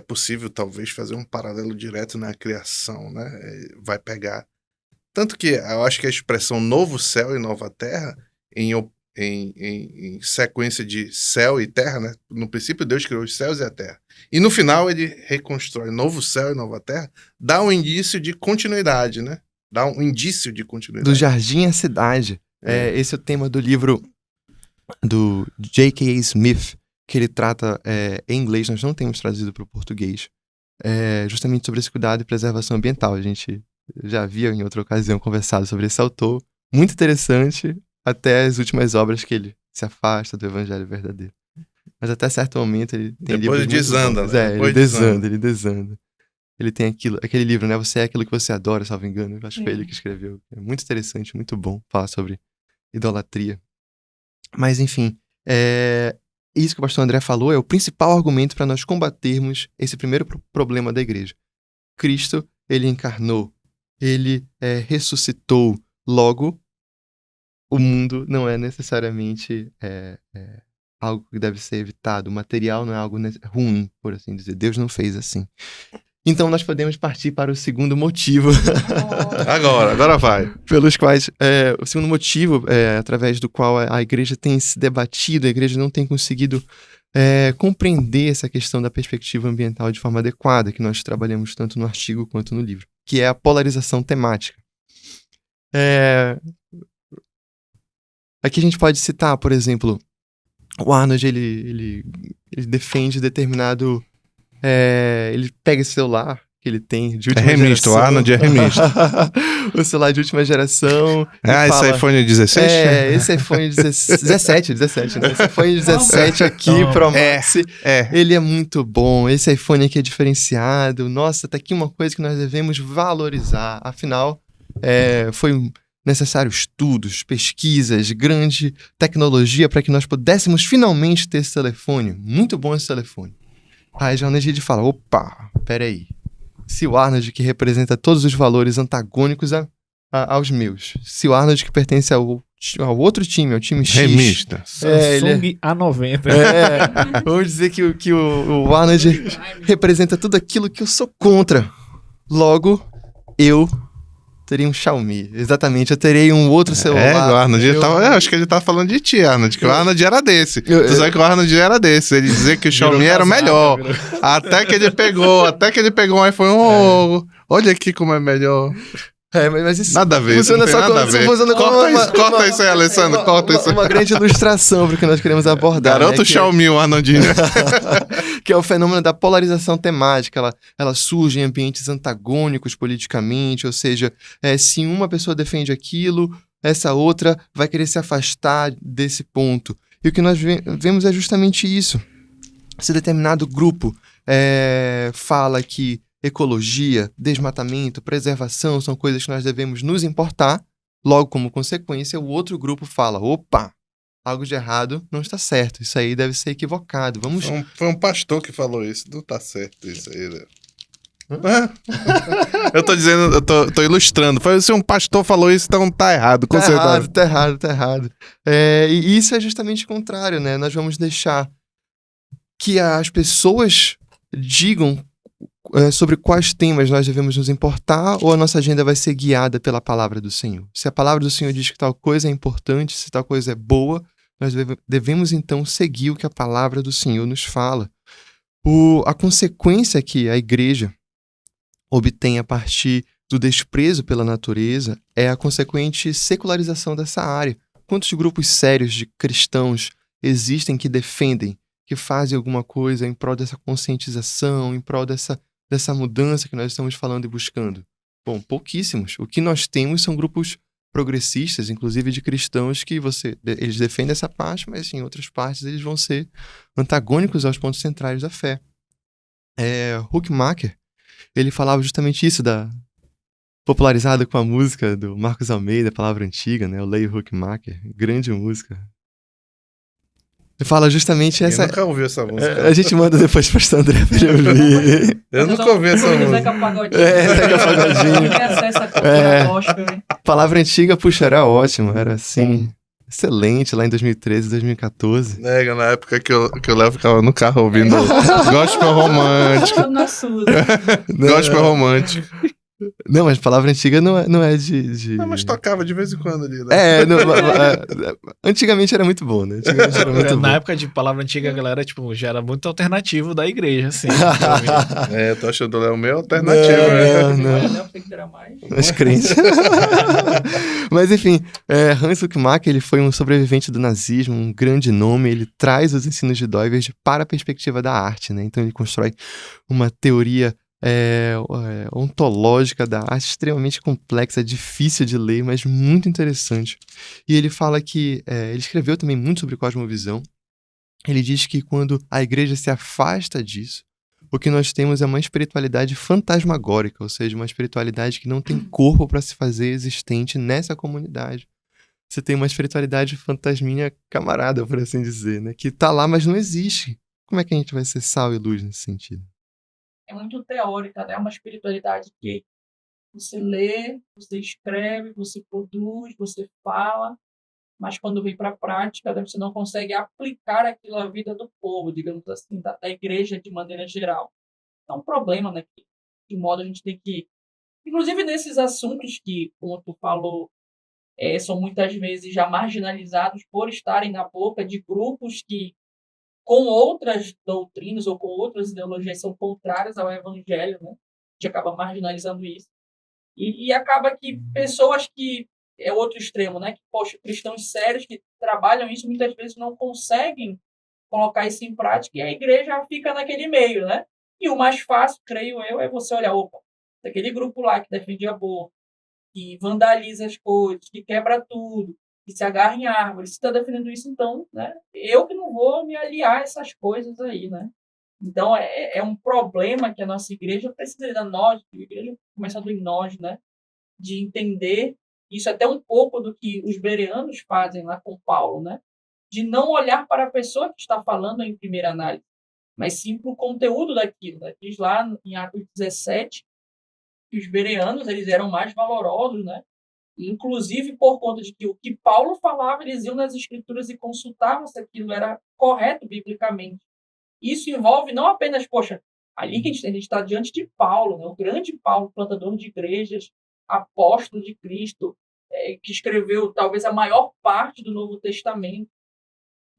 possível talvez fazer um paralelo direto na criação, né? Vai pegar... Tanto que eu acho que a expressão novo céu e nova terra, em sequência de céu e terra, né? No princípio Deus criou os céus e a terra. E no final ele reconstrói novo céu e nova terra, dá um indício de continuidade, né? Dá um indício de continuidade. Do jardim à cidade. Esse é o tema do livro do J.K. Smith, que ele trata em inglês, nós não temos traduzido para o português, justamente sobre esse cuidado e preservação ambiental. A gente já havia em outra ocasião conversado sobre esse autor, muito interessante, até as últimas obras que ele se afasta do evangelho verdadeiro. Mas até certo momento ele tem depois livros desanda, muito bons. né? Ele desanda. Ele tem aquele livro, né? Você é aquilo que você adora, salvo engano. Eu acho que foi ele que escreveu. É muito interessante, muito bom falar sobre idolatria. Mas, enfim, isso que o pastor André falou é o principal argumento para nós combatermos esse primeiro problema da igreja. Cristo, ele encarnou, ele ressuscitou. Logo, o mundo não é necessariamente algo que deve ser evitado. O material não é algo ruim, por assim dizer. Deus não fez assim. Então nós podemos partir para o segundo motivo Agora vai. pelos quais, o segundo motivo através do qual a igreja tem se debatido, a igreja não tem conseguido compreender essa questão da perspectiva ambiental de forma adequada, que nós trabalhamos tanto no artigo quanto no livro, que é a polarização temática. Aqui a gente pode citar, por exemplo, o Arnold, ele defende determinado... ele pega esse celular que ele tem de última remista, geração. o Arnold é remista. O celular de última geração. Esse iPhone 16? Esse iPhone 17, né? Esse iPhone 17 aqui, Pro Max. Ele é muito bom. Esse iPhone aqui é diferenciado. Nossa, tá aqui uma coisa que nós devemos valorizar. Afinal, foi necessário estudos, pesquisas, grande tecnologia para que nós pudéssemos finalmente ter esse telefone. Muito bom esse telefone. Aí João Negide fala, opa, peraí. Se o Arnold que representa todos os valores antagônicos aos meus, se o Arnold que pertence ao outro time, ao time X... Remista. Samsung A90. Vamos dizer que o Arnold representa tudo aquilo que eu sou contra. Logo, eu teria um Xiaomi. Exatamente, eu terei um outro celular. O Arnold acho que ele tava falando de ti, Arnold, que o Arnold era desse. Tu sabe que o Arnold era desse. Ele dizia que o Xiaomi era o melhor. Até que ele pegou um iPhone. Olha aqui como é melhor. Mas isso nada a ver. Funciona só como Corta isso aí, Alessandro. Corta isso. Uma grande ilustração para o que nós queremos abordar. Garoto Xiaomi, o Arnoldinho. Que é o fenômeno da polarização temática. Ela surge em ambientes antagônicos politicamente, ou seja, se uma pessoa defende aquilo, essa outra vai querer se afastar desse ponto. E o que nós vemos é justamente isso. Se determinado grupo fala que ecologia, desmatamento, preservação são coisas que nós devemos nos importar, logo como consequência o outro grupo fala, opa, algo de errado não está certo, isso aí deve ser equivocado, vamos... Foi um pastor que falou isso, não tá certo isso aí, né? Eu tô dizendo, eu tô ilustrando. Se um pastor falou isso, então tá errado, com certeza. Tá errado. E isso é justamente o contrário, né? Nós vamos deixar que as pessoas digam sobre quais temas nós devemos nos importar, ou a nossa agenda vai ser guiada pela palavra do Senhor. Se a palavra do Senhor diz que tal coisa é importante, se tal coisa é boa, nós devemos então seguir o que a palavra do Senhor nos fala. A consequência que a igreja obtém a partir do desprezo pela natureza é a consequente secularização dessa área. Quantos grupos sérios de cristãos existem que defendem, que fazem alguma coisa em prol dessa conscientização, em prol dessa mudança que nós estamos falando e buscando? Bom, pouquíssimos. O que nós temos são grupos progressistas, inclusive de cristãos, que eles defendem essa parte, mas em outras partes eles vão ser antagônicos aos pontos centrais da fé. Huckmacher, ele falava justamente isso, popularizado com a música do Marcos Almeida, Palavra Antiga, né? Eu leio Huckmacher, grande música. Ele fala justamente essa... Eu nunca ouvi essa música. A gente manda depois pro pastor André pra ele ouvir. Eu nunca ouvi essa música. Zeca Pagodinho. Zeca Pagodinho. Essa cultura gospel, hein? Palavra Antiga, puxa, era ótimo. Era assim, excelente lá em 2013, 2014. Na época que o Léo ficava no carro ouvindo gospel romântico. Gospel romântico. Não, mas Palavra Antiga não é de... Não, mas tocava de vez em quando ali, né? Antigamente era muito bom, né? Na época de Palavra Antiga, a galera, já era muito alternativo da igreja, assim. Eu tô achando o Léo meio alternativo, Não. As crentes. Mas, enfim, Hans Huckmacher, ele foi um sobrevivente do nazismo, um grande nome, ele traz os ensinos de Doivers para a perspectiva da arte, né? Então ele constrói uma teoria ontológica da arte extremamente complexa, difícil de ler, mas muito interessante. E ele fala que, ele escreveu também muito sobre cosmovisão. Ele diz que quando a igreja se afasta disso, o que nós temos é uma espiritualidade fantasmagórica, ou seja, uma espiritualidade que não tem corpo para se fazer existente nessa comunidade. Você tem uma espiritualidade fantasminha camarada, por assim dizer, né? Que tá lá, mas não existe. Como é que a gente vai ser sal e luz nesse sentido? É muito teórica, né? É uma espiritualidade que você lê, você escreve, você produz, você fala, mas quando vem para a prática, você não consegue aplicar aquilo à vida do povo, digamos assim, da igreja de maneira geral. É um problema, né? que modo a gente tem que... Inclusive nesses assuntos que, como tu falou, são muitas vezes já marginalizados por estarem na boca de grupos que, com outras doutrinas ou com outras ideologias, são contrárias ao evangelho, né? A gente acaba marginalizando isso. E acaba que pessoas que... É outro extremo, né? Que, poxa, cristãos sérios que trabalham isso muitas vezes não conseguem colocar isso em prática e a igreja fica naquele meio, né? E o mais fácil, creio eu, é você olhar, opa, daquele grupo lá que defende aborto, que vandaliza as coisas, que quebra tudo, que se agarra em árvores, se está defendendo isso, então, né? Eu que não vou me aliar a essas coisas aí, né? Então, é um problema que a nossa igreja precisa, nós, a igreja começando em nós, né? De entender isso até um pouco do que os bereanos fazem lá com Paulo, né? De não olhar para a pessoa que está falando em primeira análise, mas sim para o conteúdo daquilo. Né? Diz lá em Atos 17 que os bereanos eles eram mais valorosos, né? Inclusive por conta de que o que Paulo falava, eles iam nas escrituras e consultavam se aquilo era correto biblicamente. Isso envolve não apenas, poxa, ali que a gente está diante de Paulo, né? O grande Paulo, plantador de igrejas, apóstolo de Cristo, que escreveu talvez a maior parte do Novo Testamento.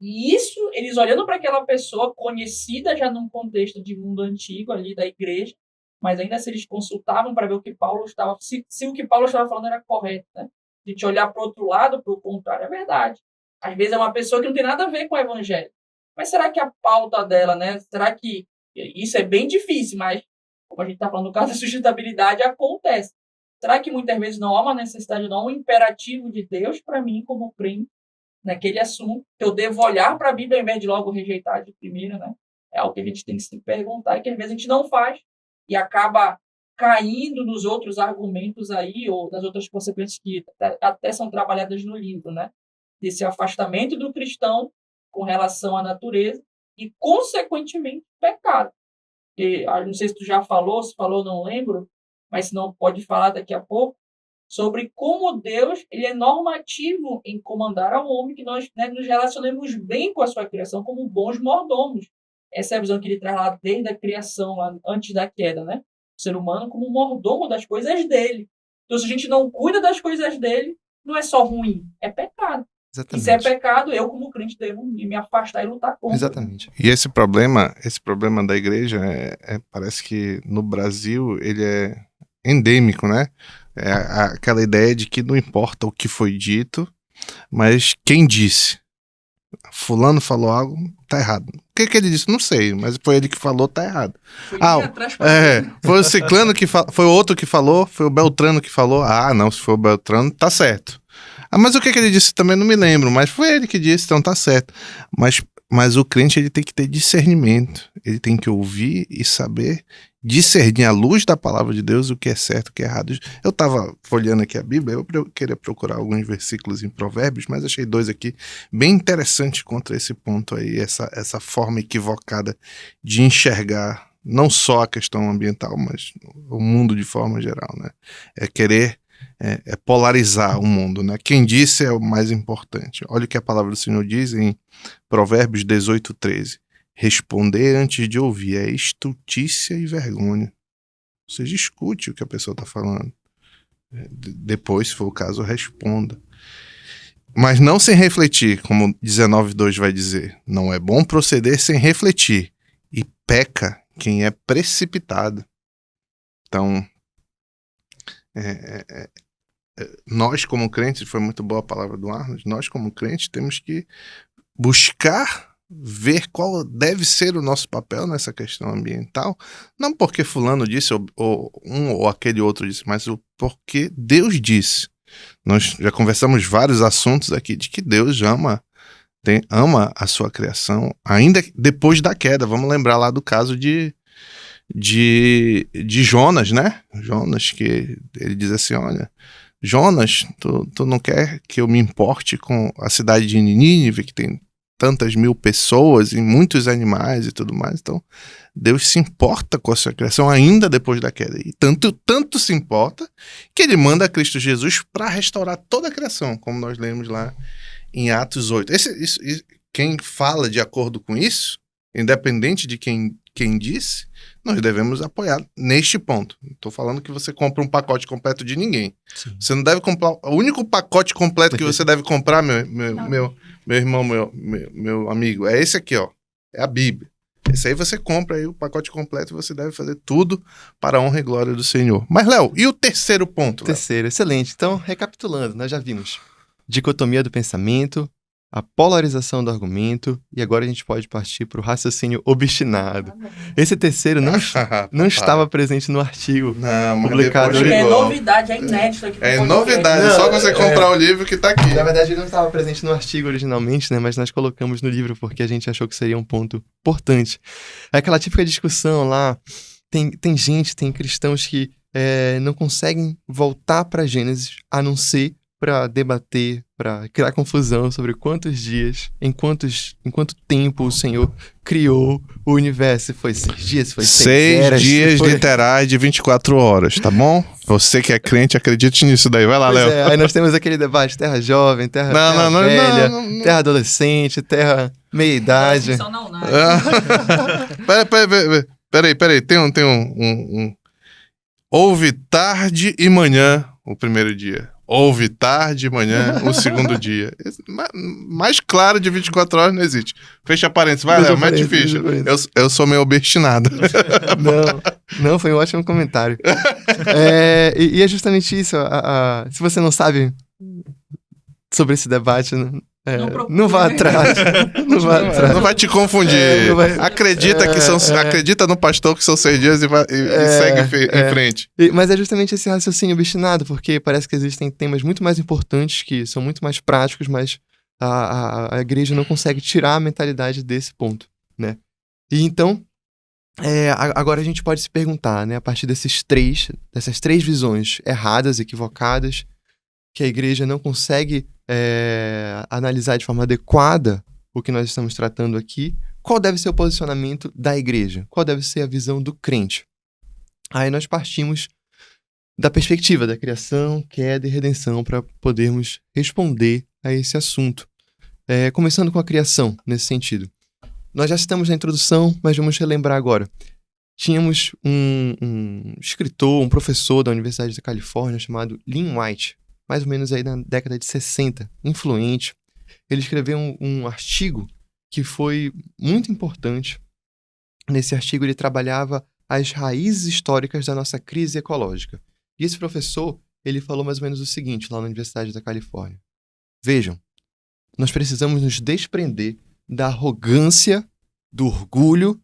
E isso, eles olhando para aquela pessoa conhecida já num contexto de mundo antigo ali da igreja, mas ainda se eles consultavam para ver o que Paulo estava, se o que Paulo estava falando era correto, né? Se a gente olhar para o outro lado, para o contrário, é verdade. Às vezes é uma pessoa que não tem nada a ver com o evangelho. Mas será que a pauta dela, né? Será que isso é bem difícil, mas como a gente está falando no caso da sustentabilidade, acontece. Será que muitas vezes não há uma necessidade, não há um imperativo de Deus para mim como crente naquele assunto, que eu devo olhar para a Bíblia ao invés de logo rejeitar de primeira, né? É algo que a gente tem que se perguntar e que às vezes a gente não faz e acaba caindo nos outros argumentos aí ou nas outras consequências que até são trabalhadas no livro, né? Desse afastamento do cristão com relação à natureza e, consequentemente, pecado. E, não sei se tu já falou, se falou, não lembro, mas se não pode falar daqui a pouco, sobre como Deus ele é normativo em comandar ao homem, que nós, né, nos relacionemos bem com a sua criação como bons mordomos. Essa é a visão que ele traz lá desde a criação, lá antes da queda, né? O ser humano como mordomo das coisas dele. Então, se a gente não cuida das coisas dele, não é só ruim, é pecado. Exatamente. E se é pecado, eu como crente devo me afastar e lutar contra. Exatamente. E esse problema da igreja, parece que no Brasil ele é endêmico, né? É aquela ideia de que não importa o que foi dito, mas quem disse. Fulano falou algo, tá errado. O que ele disse? Não sei, mas foi ele que falou, tá errado. Foi atrás pra foi o Ciclano que falou, foi o outro que falou, foi o Beltrano que falou. Ah, não, se for o Beltrano, tá certo. Ah, mas o que ele disse também não me lembro, mas foi ele que disse, então tá certo. Mas o crente ele tem que ter discernimento, ele tem que ouvir e saber discernir à luz da palavra de Deus o que é certo, o que é errado. Eu estava folheando aqui a Bíblia, eu queria procurar alguns versículos em Provérbios, mas achei 2 aqui bem interessantes contra esse ponto aí, essa forma equivocada de enxergar não só a questão ambiental, mas o mundo de forma geral, né? É querer polarizar o mundo, né? Quem disse é o mais importante. Olha o que a palavra do Senhor diz em Provérbios 18:13. Responder antes de ouvir é estultícia e vergonha. Você escute o que a pessoa está falando. Depois, se for o caso, responda. Mas não sem refletir, como 19:2 vai dizer. Não é bom proceder sem refletir. E peca quem é precipitado. Então, nós como crentes, foi muito boa a palavra do Arnold, nós como crentes temos que buscar ver qual deve ser o nosso papel nessa questão ambiental, não porque fulano disse ou um ou aquele outro disse, mas porque Deus disse. Nós já conversamos vários assuntos aqui de que Deus ama a sua criação, ainda depois da queda. Vamos lembrar lá do caso de Jonas, né? Jonas, que ele diz assim, olha, Jonas, tu não quer que eu me importe com a cidade de Nínive, que tem tantas mil pessoas e muitos animais e tudo mais. Então, Deus se importa com a sua criação ainda depois da queda. E tanto se importa que ele manda Cristo Jesus para restaurar toda a criação, como nós lemos lá em Atos 8. Quem fala de acordo com isso, independente de quem disse, nós devemos apoiar neste ponto. Não estou falando que você compra um pacote completo de ninguém. Sim. Você não deve comprar... O único pacote completo que você deve comprar, meu irmão, meu amigo, é esse aqui, ó. É a Bíblia. Esse aí você compra aí o pacote completo e você deve fazer tudo para a honra e glória do Senhor. Mas, Léo, e o terceiro ponto? Léo? Terceiro, excelente. Então, recapitulando, nós já vimos dicotomia do pensamento, a polarização do argumento, e agora a gente pode partir para o raciocínio obstinado. Esse terceiro não estava presente no artigo Não, mas publicado. depois É chegou. novidade, é inédito aqui. É novidade, só você comprar o livro que tá aqui. Na verdade, ele não estava presente no artigo originalmente, né? Mas nós colocamos no livro porque a gente achou que seria um ponto importante. É aquela típica discussão lá. Tem gente, tem cristãos que não conseguem voltar para Gênesis a não ser para debater, para criar confusão sobre quantos dias, em quanto tempo o Senhor criou o universo. Se foi 6 dias, se foi 6 eras. 6 dias foi... literais de 24 horas, tá bom? Você que é crente, acredite nisso daí. Vai lá, Pois Léo. aí nós temos aquele debate terra jovem, terra Não, velha, não. terra adolescente, terra meia-idade. Peraí. Tem um... Houve tarde e manhã o primeiro dia. Houve tarde e manhã o segundo dia. Mais claro de 24 horas não existe. Fecha parênteses. Vai, Léo, mete ficha. Eu sou meio obstinado. Não, foi um ótimo comentário. E é justamente isso. Se você não sabe sobre esse debate, não vá atrás. Não vai te confundir. Acredita no pastor que são 6 dias e segue em frente. Mas é justamente esse raciocínio obstinado, porque parece que existem temas muito mais importantes, que são muito mais práticos, mas a igreja não consegue tirar a mentalidade desse ponto, né? E então, agora a gente pode se perguntar, né, a partir dessas três visões erradas, equivocadas, que a igreja não consegue analisar de forma adequada o que nós estamos tratando aqui, qual deve ser o posicionamento da igreja? Qual deve ser a visão do crente? Aí nós partimos da perspectiva da criação, queda e redenção para podermos responder a esse assunto. Começando com a criação, nesse sentido. Nós já citamos na introdução, mas vamos relembrar agora. Tínhamos um escritor, um professor da Universidade da Califórnia chamado Lynn White, mais ou menos aí na década de 60, influente. Ele escreveu um artigo que foi muito importante. Nesse artigo ele trabalhava as raízes históricas da nossa crise ecológica. E esse professor, ele falou mais ou menos o seguinte, lá na Universidade da Califórnia. Vejam, nós precisamos nos desprender da arrogância, do orgulho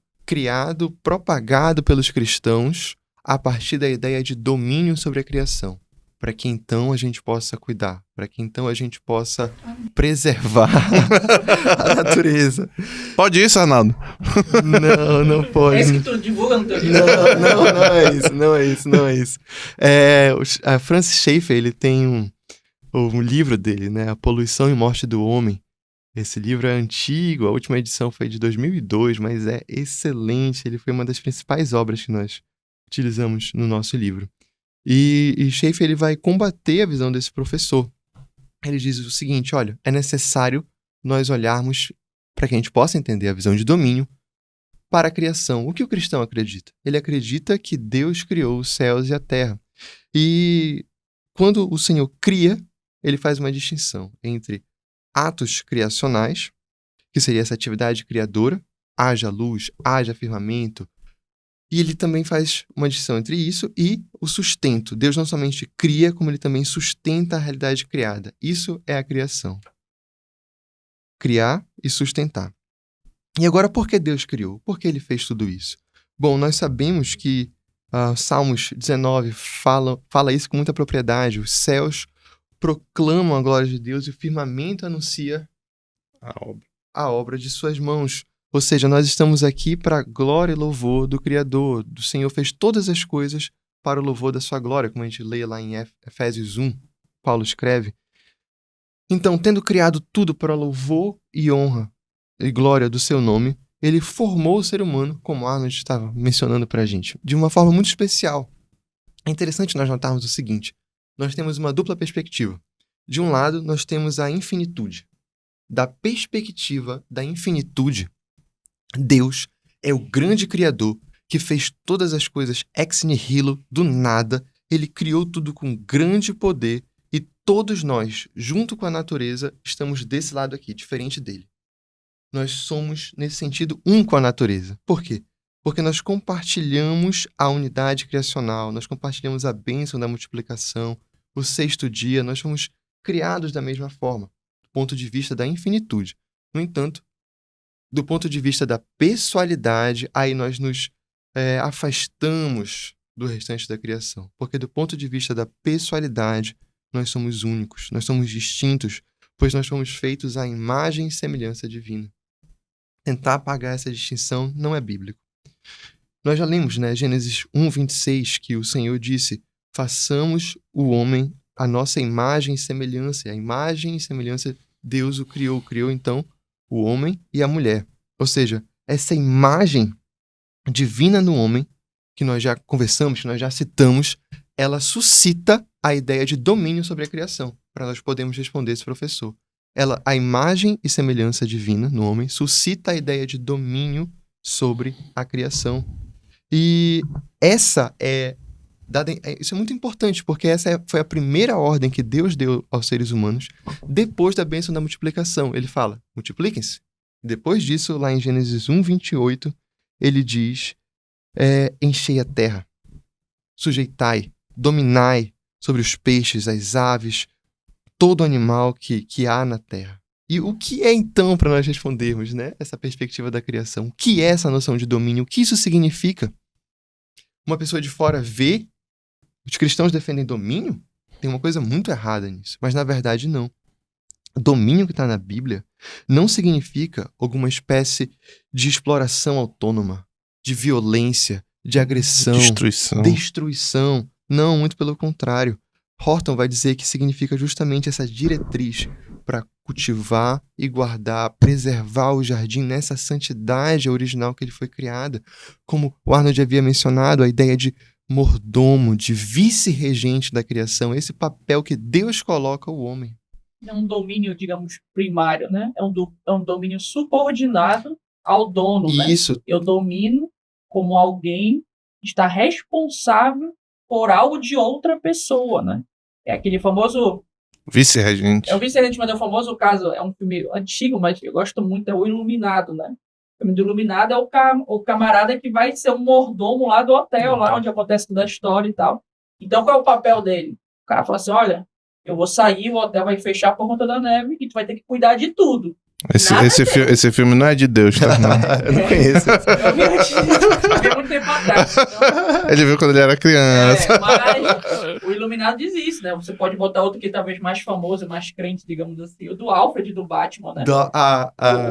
propagado pelos cristãos a partir da ideia de domínio sobre a criação. Para que então a gente possa cuidar, para que então a gente possa preservar a natureza. Pode isso, Arnaldo? Não pode. É isso que tu divulga no teu livro? Não é isso. A Francis Schaeffer, ele tem um livro dele, né? A Poluição e Morte do Homem. Esse livro é antigo, a última edição foi de 2002, mas é excelente. Ele foi uma das principais obras que nós utilizamos no nosso livro. E Schaeffer, ele vai combater a visão desse professor. Ele diz o seguinte, olha, é necessário nós olharmos para que a gente possa entender a visão de domínio para a criação. O que o cristão acredita? Ele acredita que Deus criou os céus e a terra. E quando o Senhor cria, ele faz uma distinção entre atos criacionais, que seria essa atividade criadora, haja luz, haja firmamento, e ele também faz uma distinção entre isso e o sustento. Deus não somente cria, como ele também sustenta a realidade criada. Isso é a criação. Criar e sustentar. E agora, por que Deus criou? Por que ele fez tudo isso? Bom, nós sabemos que Salmos 19 fala isso com muita propriedade. Os céus proclamam a glória de Deus e o firmamento anuncia a obra de suas mãos. Ou seja, nós estamos aqui para a glória e louvor do Criador. Do Senhor fez todas as coisas para o louvor da sua glória, como a gente lê lá em Efésios 1, Paulo escreve. Então, tendo criado tudo para louvor e honra e glória do seu nome, ele formou o ser humano, como Arnold estava mencionando para a gente, de uma forma muito especial. É interessante nós notarmos o seguinte, nós temos uma dupla perspectiva. De um lado, nós temos a infinitude. Da perspectiva da infinitude, Deus é o grande criador que fez todas as coisas ex nihilo, do nada. Ele criou tudo com grande poder e todos nós, junto com a natureza, estamos desse lado aqui, diferente dele. Nós somos, nesse sentido, um com a natureza. Por quê? Porque nós compartilhamos a unidade criacional, nós compartilhamos a bênção da multiplicação, o sexto dia, nós fomos criados da mesma forma, do ponto de vista da infinitude. No entanto, do ponto de vista da pessoalidade, aí nós nos afastamos do restante da criação. Porque do ponto de vista da pessoalidade, nós somos únicos, nós somos distintos, pois nós fomos feitos à imagem e semelhança divina. Tentar apagar essa distinção não é bíblico. Nós já lemos, Gênesis 1:26, que o Senhor disse: façamos o homem a nossa imagem e semelhança. A imagem e semelhança, Deus o criou então o homem e a mulher. Ou seja, essa imagem divina no homem, que nós já conversamos, que nós já citamos, ela suscita a ideia de domínio sobre a criação, para nós podermos responder esse professor. A imagem e semelhança divina no homem suscita a ideia de domínio sobre a criação. E essa isso é muito importante, porque essa foi a primeira ordem que Deus deu aos seres humanos depois da bênção da multiplicação. Ele fala, multipliquem-se. Depois disso, lá em Gênesis 1:28, ele diz, enchei a terra, sujeitai, dominai sobre os peixes, as aves, todo animal que há na terra. E o que é então, para nós respondermos, essa perspectiva da criação? O que é essa noção de domínio? O que isso significa? Uma pessoa de fora vê, os cristãos defendem domínio? Tem uma coisa muito errada nisso, mas na verdade não. O domínio que está na Bíblia não significa alguma espécie de exploração autônoma, de violência, de agressão, destruição. Não, muito pelo contrário. Horton vai dizer que significa justamente essa diretriz para cultivar e guardar, preservar o jardim nessa santidade original que ele foi criada. Como o Arnold havia mencionado, a ideia de mordomo, de vice-regente da criação, esse papel que Deus coloca ao homem. É um domínio, digamos, primário, É um domínio subordinado ao dono, Isso. Eu domino como alguém que está responsável por algo de outra pessoa, É aquele famoso... Vice-regente. É o vice-regente, mas é o famoso caso, é um filme antigo, mas eu gosto muito, é o Iluminado, O filme do Iluminado é o camarada que vai ser o mordomo lá do hotel, lá onde acontece toda a história e tal. Então, qual é o papel dele? O cara fala assim, olha, eu vou sair, o hotel vai fechar por conta da neve e tu vai ter que cuidar de tudo. Esse filme não é de Deus, tá? Eu não conheço. Eu vi muito tempo atrás. Então, ele viu quando ele era criança. Mas o Iluminado diz isso, Você pode botar outro que talvez mais famoso, mais crente, digamos assim. O do Alfred, do Batman,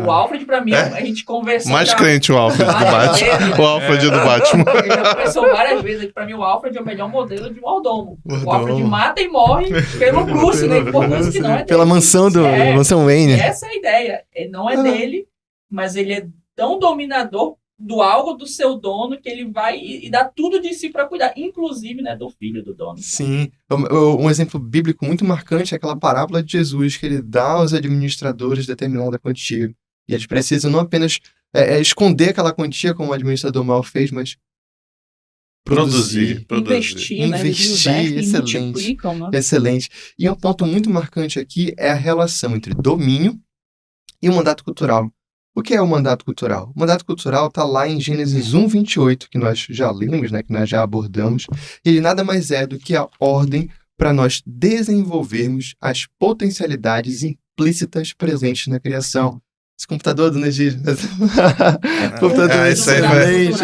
O Alfred, pra mim, a gente conversou... Mais crente o Alfred do Batman. O Alfred do Batman. A gente já conversou várias vezes. Pra mim, o Alfred é o melhor modelo de mordomo. O Alfred mata e morre pelo Bruce, Por Bruce que não é dele. Pela mansão mansão Wayne. Essa é a ideia. Não é dele, mas ele é tão dominador do algo do seu dono que ele vai e dá tudo de si para cuidar, inclusive do filho do dono. Sim. Um exemplo bíblico muito marcante é aquela parábola de Jesus que ele dá aos administradores determinada quantia. E eles precisam não apenas esconder aquela quantia como o administrador mal fez, mas produzir. Investir, Excelente. Excelente. E um ponto muito marcante aqui é a relação entre domínio e o mandato cultural. O que é o mandato cultural? O mandato cultural está lá em Gênesis 1:28, que nós já lemos, que nós já abordamos. Ele nada mais é do que a ordem para nós desenvolvermos as potencialidades implícitas presentes na criação. Esse computador do Negir.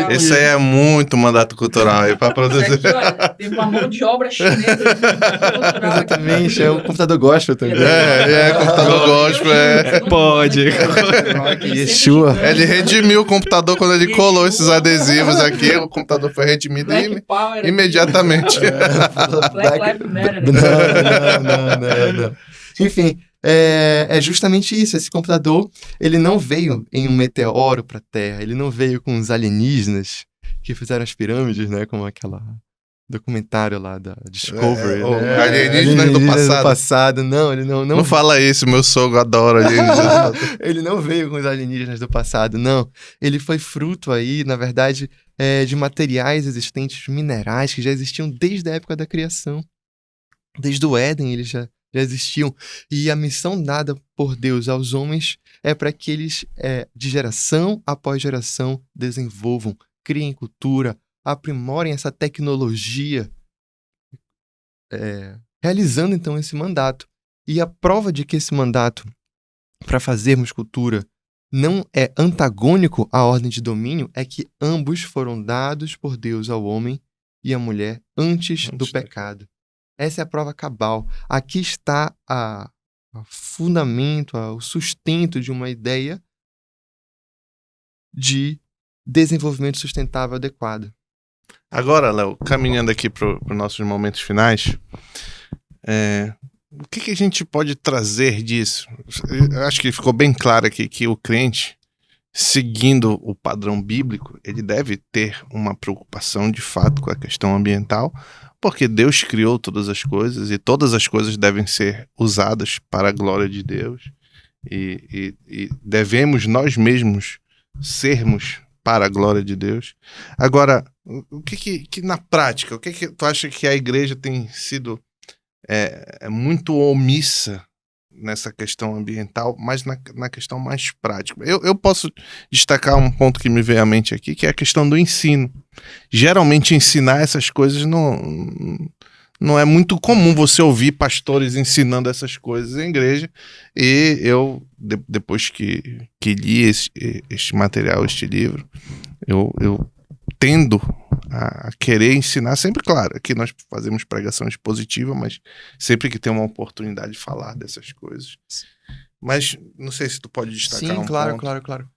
Esse aí é muito mandato cultural aí para produzir. Aqui, olha, tem uma mão de obra chinesa. Exatamente, é um computador gospel também. Computador gospel. Pode. Yeshua. Ele redimiu o computador quando ele colou esses adesivos aqui. O computador foi redimido imediatamente. Black Lives Matter. Não. Enfim. É justamente isso, esse computador, ele não veio em um meteoro para a Terra, ele não veio com os alienígenas que fizeram as pirâmides, como aquela documentário lá da Discovery. o né? Alienígenas do Passado. Não, ele Não fala isso, meu sogro adora alienígenas. ele não veio com os alienígenas do passado, não. Ele foi fruto aí, na verdade, de materiais existentes, minerais que já existiam desde a época da criação. Desde o Éden eles já existiam. E a missão dada por Deus aos homens é para que eles, de geração após geração, desenvolvam, criem cultura, aprimorem essa tecnologia, realizando então esse mandato. E a prova de que esse mandato para fazermos cultura não é antagônico à ordem de domínio é que ambos foram dados por Deus ao homem e à mulher antes do pecado. Essa é a prova cabal. Aqui está o fundamento, o sustento de uma ideia de desenvolvimento sustentável adequado. Agora, Léo, caminhando aqui para os nossos momentos finais, o que a gente pode trazer disso? Eu acho que ficou bem claro aqui que o crente, seguindo o padrão bíblico, ele deve ter uma preocupação de fato com a questão ambiental, porque Deus criou todas as coisas e todas as coisas devem ser usadas para a glória de Deus e devemos nós mesmos sermos para a glória de Deus. Agora, o que na prática, o que tu acha que a igreja tem sido muito omissa nessa questão ambiental, mas na questão mais prática? Eu posso destacar um ponto que me veio à mente aqui, que é a questão do ensino. Geralmente ensinar essas coisas não é muito comum você ouvir pastores ensinando essas coisas em igreja, e eu, depois que li este material, este livro, eu tendo a querer ensinar, sempre, claro, aqui nós fazemos pregação expositiva, mas sempre que tem uma oportunidade de falar dessas coisas. Mas não sei se tu pode destacar Sim, um claro, ponto. claro.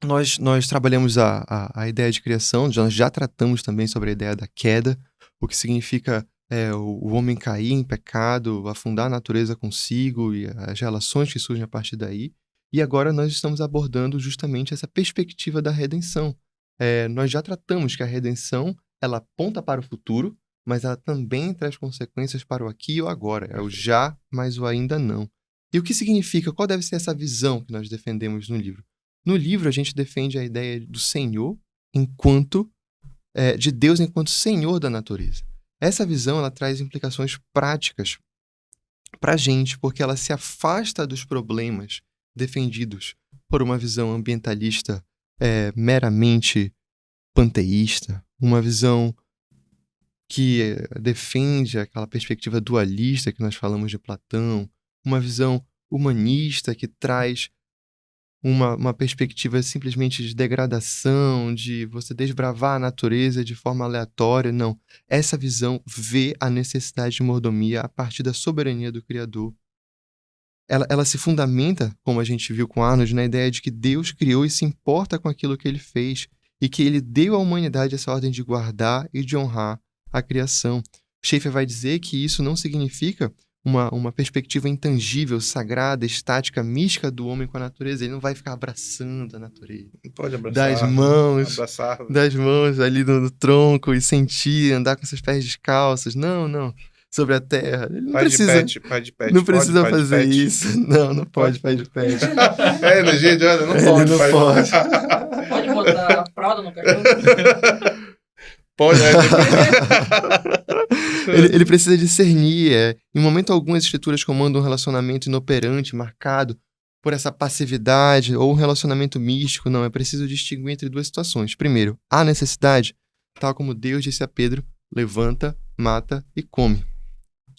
Nós trabalhamos a ideia de criação, nós já tratamos também sobre a ideia da queda, o que significa o homem cair em pecado, afundar a natureza consigo e as relações que surgem a partir daí. E agora nós estamos abordando justamente essa perspectiva da redenção. Nós já tratamos que a redenção, ela aponta para o futuro, mas ela também traz consequências para o aqui e o agora. É o já, mas o ainda não. E o que significa? Qual deve ser essa visão que nós defendemos no livro? No livro, a gente defende a ideia do Senhor de Deus enquanto Senhor da natureza. Essa visão, ela traz implicações práticas para a gente, porque ela se afasta dos problemas defendidos por uma visão ambientalista meramente panteísta, uma visão que defende aquela perspectiva dualista que nós falamos de Platão, uma visão humanista que traz uma perspectiva simplesmente de degradação, de você desbravar a natureza de forma aleatória. Não. Essa visão vê a necessidade de mordomia a partir da soberania do Criador. Ela se fundamenta, como a gente viu com Arnold, na ideia de que Deus criou e se importa com aquilo que ele fez e que ele deu à humanidade essa ordem de guardar e de honrar a criação. Schaeffer vai dizer que isso não significa uma perspectiva intangível, sagrada, estática, mística do homem com a natureza. Ele não vai ficar abraçando a natureza. Pode abraçar. Das mãos ali no tronco e sentir, andar com seus pés descalços. Não. Sobre a terra. Ele não precisa. Pai de pet. Não precisa fazer isso. Não pode, pai de pet. Gente, olha, não pode. Não pode. Pode botar a fralda no cachorro? Pode. Ele precisa discernir. Em momento algum, as escrituras comandam um relacionamento inoperante, marcado por essa passividade, ou um relacionamento místico. Não, é preciso distinguir entre duas situações. Primeiro, há necessidade, tal como Deus disse a Pedro, levanta, mata e come.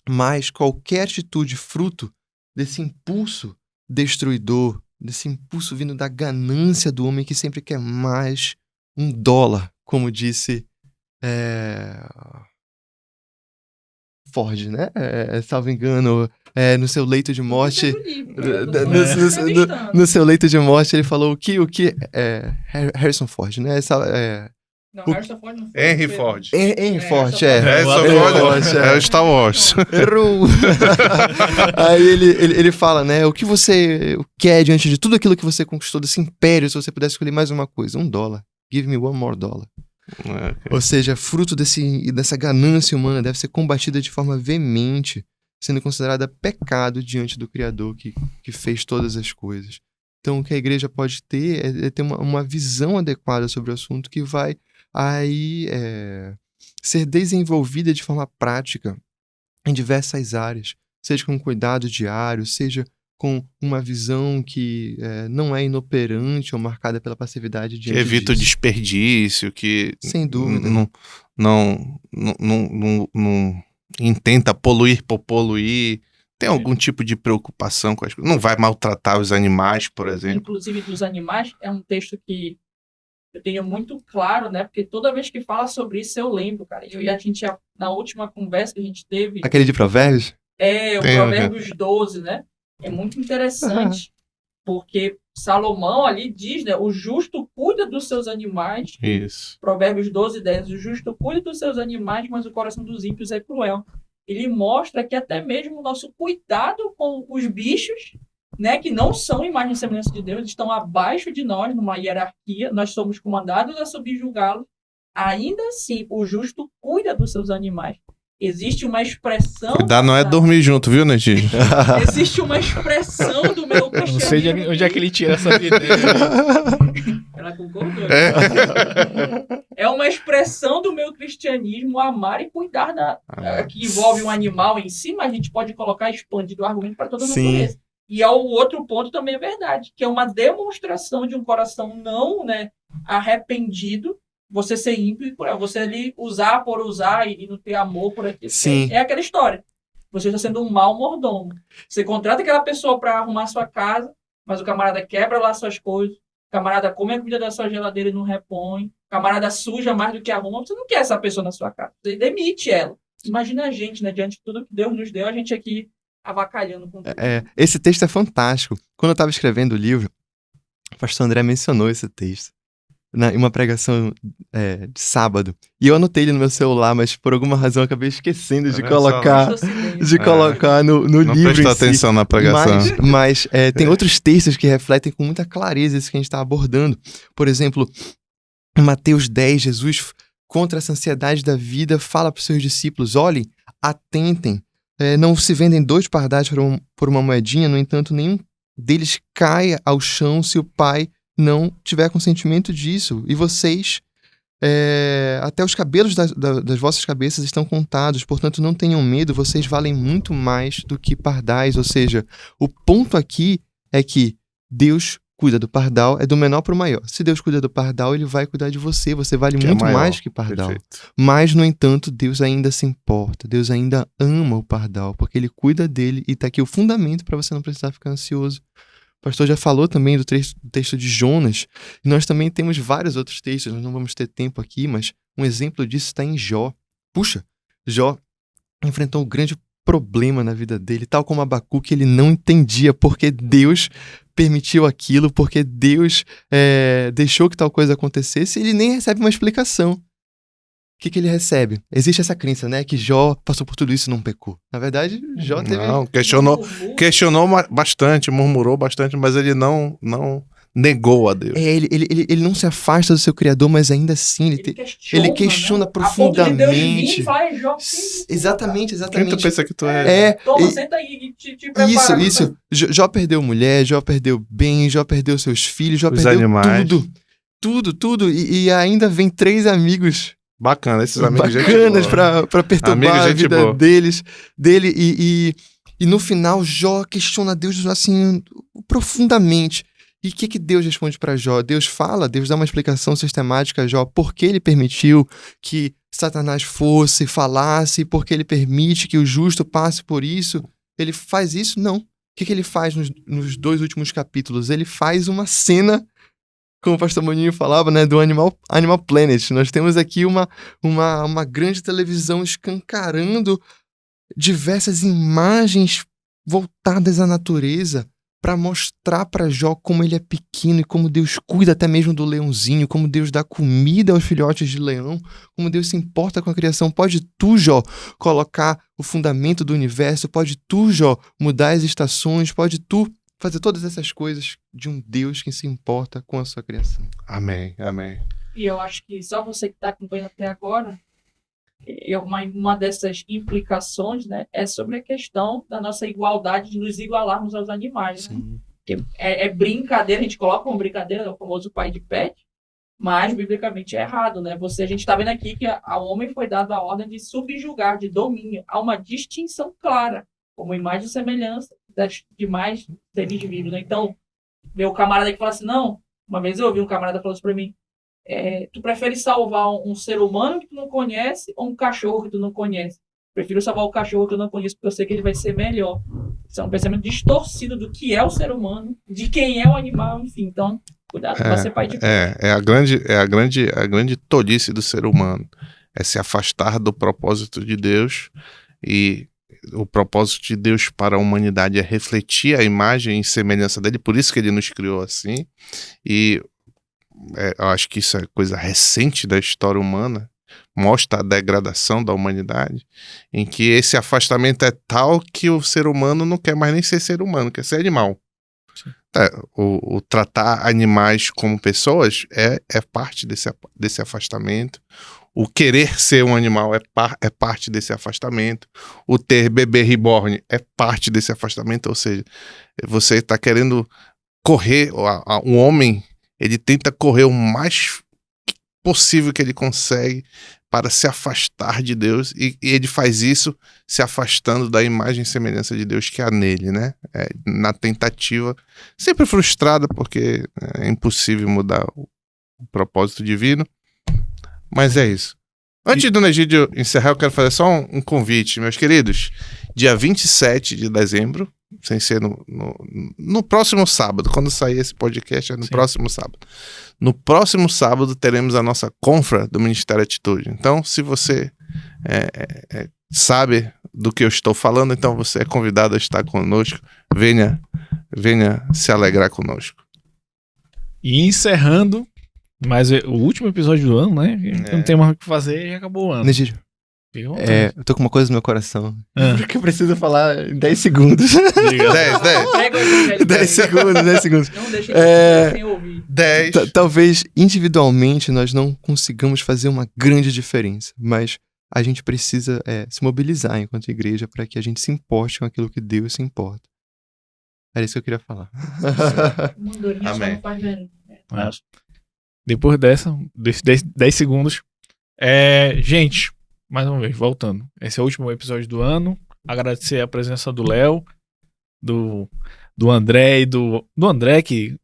Mas qualquer atitude fruto desse impulso destruidor, desse impulso vindo da ganância do homem que sempre quer mais, $1, como disse Ford, né? Salvo engano, no seu leito de morte, no seu leito de morte ele falou o que Harrison Ford, né? Não, Harrison Ford não foi. Henry Ford. Henry Ford, Harrison Ford é o Star Wars. Errou! Aí ele fala, né? O que você quer diante de tudo aquilo que você conquistou desse império, se você pudesse escolher mais uma coisa? $1. Give me one more dollar. Ou seja, fruto dessa ganância humana deve ser combatida de forma veemente, sendo considerada pecado diante do Criador que fez todas as coisas. Então, o que a igreja pode ter é ter uma visão adequada sobre o assunto que vai aí ser desenvolvida de forma prática em diversas áreas, seja com cuidado diário, seja com uma visão que não é inoperante ou marcada pela passividade Que diante evita o disso. desperdício, que Sem dúvida. não intenta poluir por poluir. Tem algum tipo de preocupação com as coisas. Não vai maltratar os animais, por exemplo. Inclusive dos animais, é um texto que eu tenho muito claro, né? Porque toda vez que fala sobre isso eu lembro, cara. Eu e a gente, na última conversa que a gente teve, Aquele de Provérbios? o Tem, Provérbios 12, né? É muito interessante, porque Salomão ali diz, né? O justo cuida dos seus animais. Isso. Provérbios 12, 10. O justo cuida dos seus animais, mas o coração dos ímpios é cruel. Ele mostra que até mesmo o nosso cuidado com os bichos, né, que não são imagem e semelhança de Deus, estão abaixo de nós numa hierarquia, nós somos comandados a subjugá-los. Ainda assim, o justo cuida dos seus animais. Existe uma expressão... Cuidar não é dormir junto, viu, Netinho? Existe uma expressão do meu Eu não sei onde é que ele tira essa ideia. Ela concordou. É uma expressão do meu cristianismo amar e cuidar que envolve um animal em si, mas a gente pode colocar expandido o argumento para toda a natureza. E o outro ponto também é verdade, que é uma demonstração de um coração não, né, arrependido, você ser ímpio, você ali usar por usar e não ter amor por aquilo. Sim. É aquela história. Você está sendo um mau mordomo. Você contrata aquela pessoa para arrumar sua casa, mas o camarada quebra lá suas coisas, o camarada come a comida da sua geladeira e não repõe, o camarada suja mais do que arruma. Você não quer essa pessoa na sua casa. Você demite ela. Imagina a gente, né? Diante de tudo que Deus nos deu, a gente aqui avacalhando com tudo. Esse texto é fantástico. Quando eu estava escrevendo o livro, o pastor André mencionou esse texto em uma pregação de sábado. E eu anotei ele no meu celular, mas por alguma razão eu acabei esquecendo de colocar no Não livro em prestou si. atenção na pregação. Mas tem outros textos que refletem com muita clareza isso que a gente está abordando. Por exemplo, em Mateus 10, Jesus, contra essa ansiedade da vida, fala para os seus discípulos: olhem, atentem, não se vendem 2 pardais por uma moedinha, no entanto, nenhum deles cai ao chão se o pai não tiver consentimento disso. E vocês, até os cabelos das vossas cabeças estão contados, portanto não tenham medo, vocês valem muito mais do que pardais. Ou seja, o ponto aqui é que Deus cuida do pardal, é do menor para o maior. Se Deus cuida do pardal, ele vai cuidar de você, você vale Que é muito maior. mais que pardal. Perfeito. Mas, no entanto, Deus ainda se importa, Deus ainda ama o pardal, porque ele cuida dele e está aqui o fundamento para você não precisar ficar ansioso. O pastor já falou também do texto de Jonas, e nós também temos vários outros textos, nós não vamos ter tempo aqui, mas um exemplo disso está em Jó. Puxa, Jó enfrentou um grande problema na vida dele, tal como Abacuque, ele não entendia porque Deus permitiu aquilo, porque Deus deixou que tal coisa acontecesse, e ele nem recebe uma explicação. O que ele recebe? Existe essa crença, né? Que Jó passou por tudo isso e não pecou. Na verdade, Jó teve... Não, questionou bastante, murmurou bastante, mas ele não negou a Deus. Ele não se afasta do seu Criador, mas ainda assim ele questiona né? profundamente. A ponto de Deus vir e falar, Jó, Exatamente. Quem tu pensa que tu é? Toma, senta aí e te prepara. Isso. Jó perdeu mulher, Jó perdeu bem, Jó perdeu seus filhos, Jó Os perdeu animais. tudo. E ainda vem 3 amigos Bacana, esses amigos bacanas gente boa. pra perturbar Amigos, a gente vida boa. dele. E no final, Jó questiona Deus assim profundamente. E o que Deus responde para Jó? Deus dá uma explicação sistemática a Jó, por que ele permitiu que Satanás falasse, por que ele permite que o justo passe por isso. Ele faz isso? Não. O que ele faz nos 2 últimos capítulos? Ele faz uma cena, como o pastor Moninho falava, né, do Animal Planet. Nós temos aqui uma grande televisão escancarando diversas imagens voltadas à natureza para mostrar para Jó como ele é pequeno e como Deus cuida até mesmo do leãozinho, como Deus dá comida aos filhotes de leão, como Deus se importa com a criação. Pode tu, Jó, colocar o fundamento do universo, pode tu, Jó, mudar as estações, pode tu fazer todas essas coisas de um Deus que se importa com a sua criação. Amém. E eu acho que só você que está acompanhando até agora, e uma dessas implicações, né, é sobre a questão da nossa igualdade, de nos igualarmos aos animais, né? Que é brincadeira, a gente coloca uma brincadeira, o famoso pai de pet, mas biblicamente é errado, né? A gente está vendo aqui que ao homem foi dado a ordem de subjugar, de domínio. Há uma distinção clara, como imagem e semelhança das demais seres vivos, né? Então, meu camarada que fala assim, não, uma vez eu ouvi um camarada falando isso para mim, tu prefere salvar um ser humano que tu não conhece ou um cachorro que tu não conhece? Prefiro salvar o cachorro que eu não conheço porque eu sei que ele vai ser melhor. Isso é um pensamento distorcido do que é o ser humano, de quem é o animal, enfim. Então, cuidado para ser pai de pet. É a grande tolice do ser humano. É se afastar do propósito de Deus, e o propósito de Deus para a humanidade é refletir a imagem e semelhança dele, por isso que ele nos criou assim. E eu acho que isso é coisa recente da história humana, mostra a degradação da humanidade, em que esse afastamento é tal que o ser humano não quer mais nem ser humano, quer ser animal. O tratar animais como pessoas é parte desse afastamento. O querer ser um animal é parte desse afastamento. O ter bebê reborn é parte desse afastamento. Ou seja, você está querendo correr, um homem, ele tenta correr o mais possível que ele consegue para se afastar de Deus, e ele faz isso se afastando da imagem e semelhança de Deus que há nele, né? Na tentativa, sempre frustrada, porque é impossível mudar o propósito divino, mas é isso. Antes do Egídio encerrar, eu quero fazer só um convite, meus queridos. Dia 27 de dezembro, sem ser no próximo sábado, quando sair esse podcast, é no próximo sábado. No próximo sábado teremos a nossa confra do Ministério Atitude. Então, se você sabe do que eu estou falando, então você é convidado a estar conosco. Venha se alegrar conosco. E encerrando, mas o último episódio do ano, né? Não tem mais o que fazer e acabou o ano. Negídio, eu tô com uma coisa no meu coração. Porque eu preciso falar em 10 segundos. 10 segundos. Não deixa ele sem ouvir. 10. Talvez individualmente nós não consigamos fazer uma grande diferença, mas a gente precisa se mobilizar enquanto igreja para que a gente se importe com aquilo que Deus se importa. Era isso que eu queria falar. Amém. Depois desses 10 segundos, gente, mais uma vez, voltando. Esse é o último episódio do ano. Agradecer a presença do Léo, do André e do André, que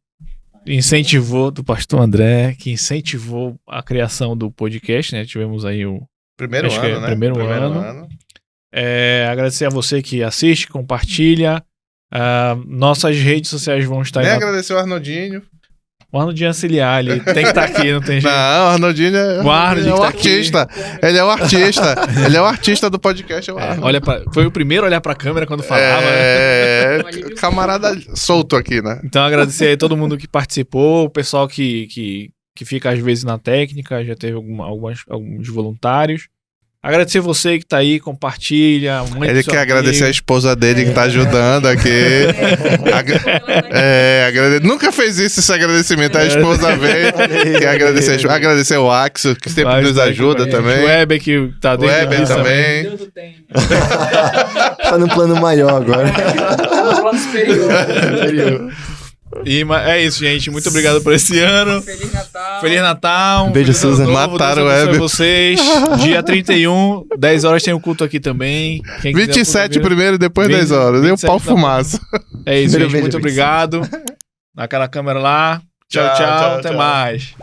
incentivou, do pastor André, que incentivou a criação do podcast, né? Tivemos aí o primeiro ano, né? Primeiro ano. Agradecer a você que assiste, compartilha. Nossas redes sociais vão estar aí. Agradecer o Arnoldinho. O Arnoldinho auxiliar, ele tem que estar aqui, não tem jeito. Não, o Arnoldinho é o artista. Ele é o artista. Ele é o artista do podcast. Foi o primeiro a olhar pra câmera quando falava. Camarada solto aqui, né? Então agradecer aí todo mundo que participou, o pessoal que fica às vezes na técnica, já teve alguns voluntários. Agradecer você que tá aí, compartilha. Ele quer agradecer a esposa dele que tá ajudando aqui. Nunca fez esse agradecimento. A esposa veio. Quer agradecer o Axel, que sempre nos ajuda também. O Weber, que tá dentro. O Weber também. Deus o tem. Tá no plano maior agora. Tá no plano superior. E é isso, gente. Muito obrigado por esse ano. Feliz Natal. Feliz Natal. Beijo, Susan. Mataram o Weber. Vocês. Dia 31, 10 horas tem o culto aqui também. 27 primeiro, depois 10 horas. E o pau fumaça. É isso, gente. Beijo. Muito obrigado. Naquela câmera lá. Tchau. Até mais.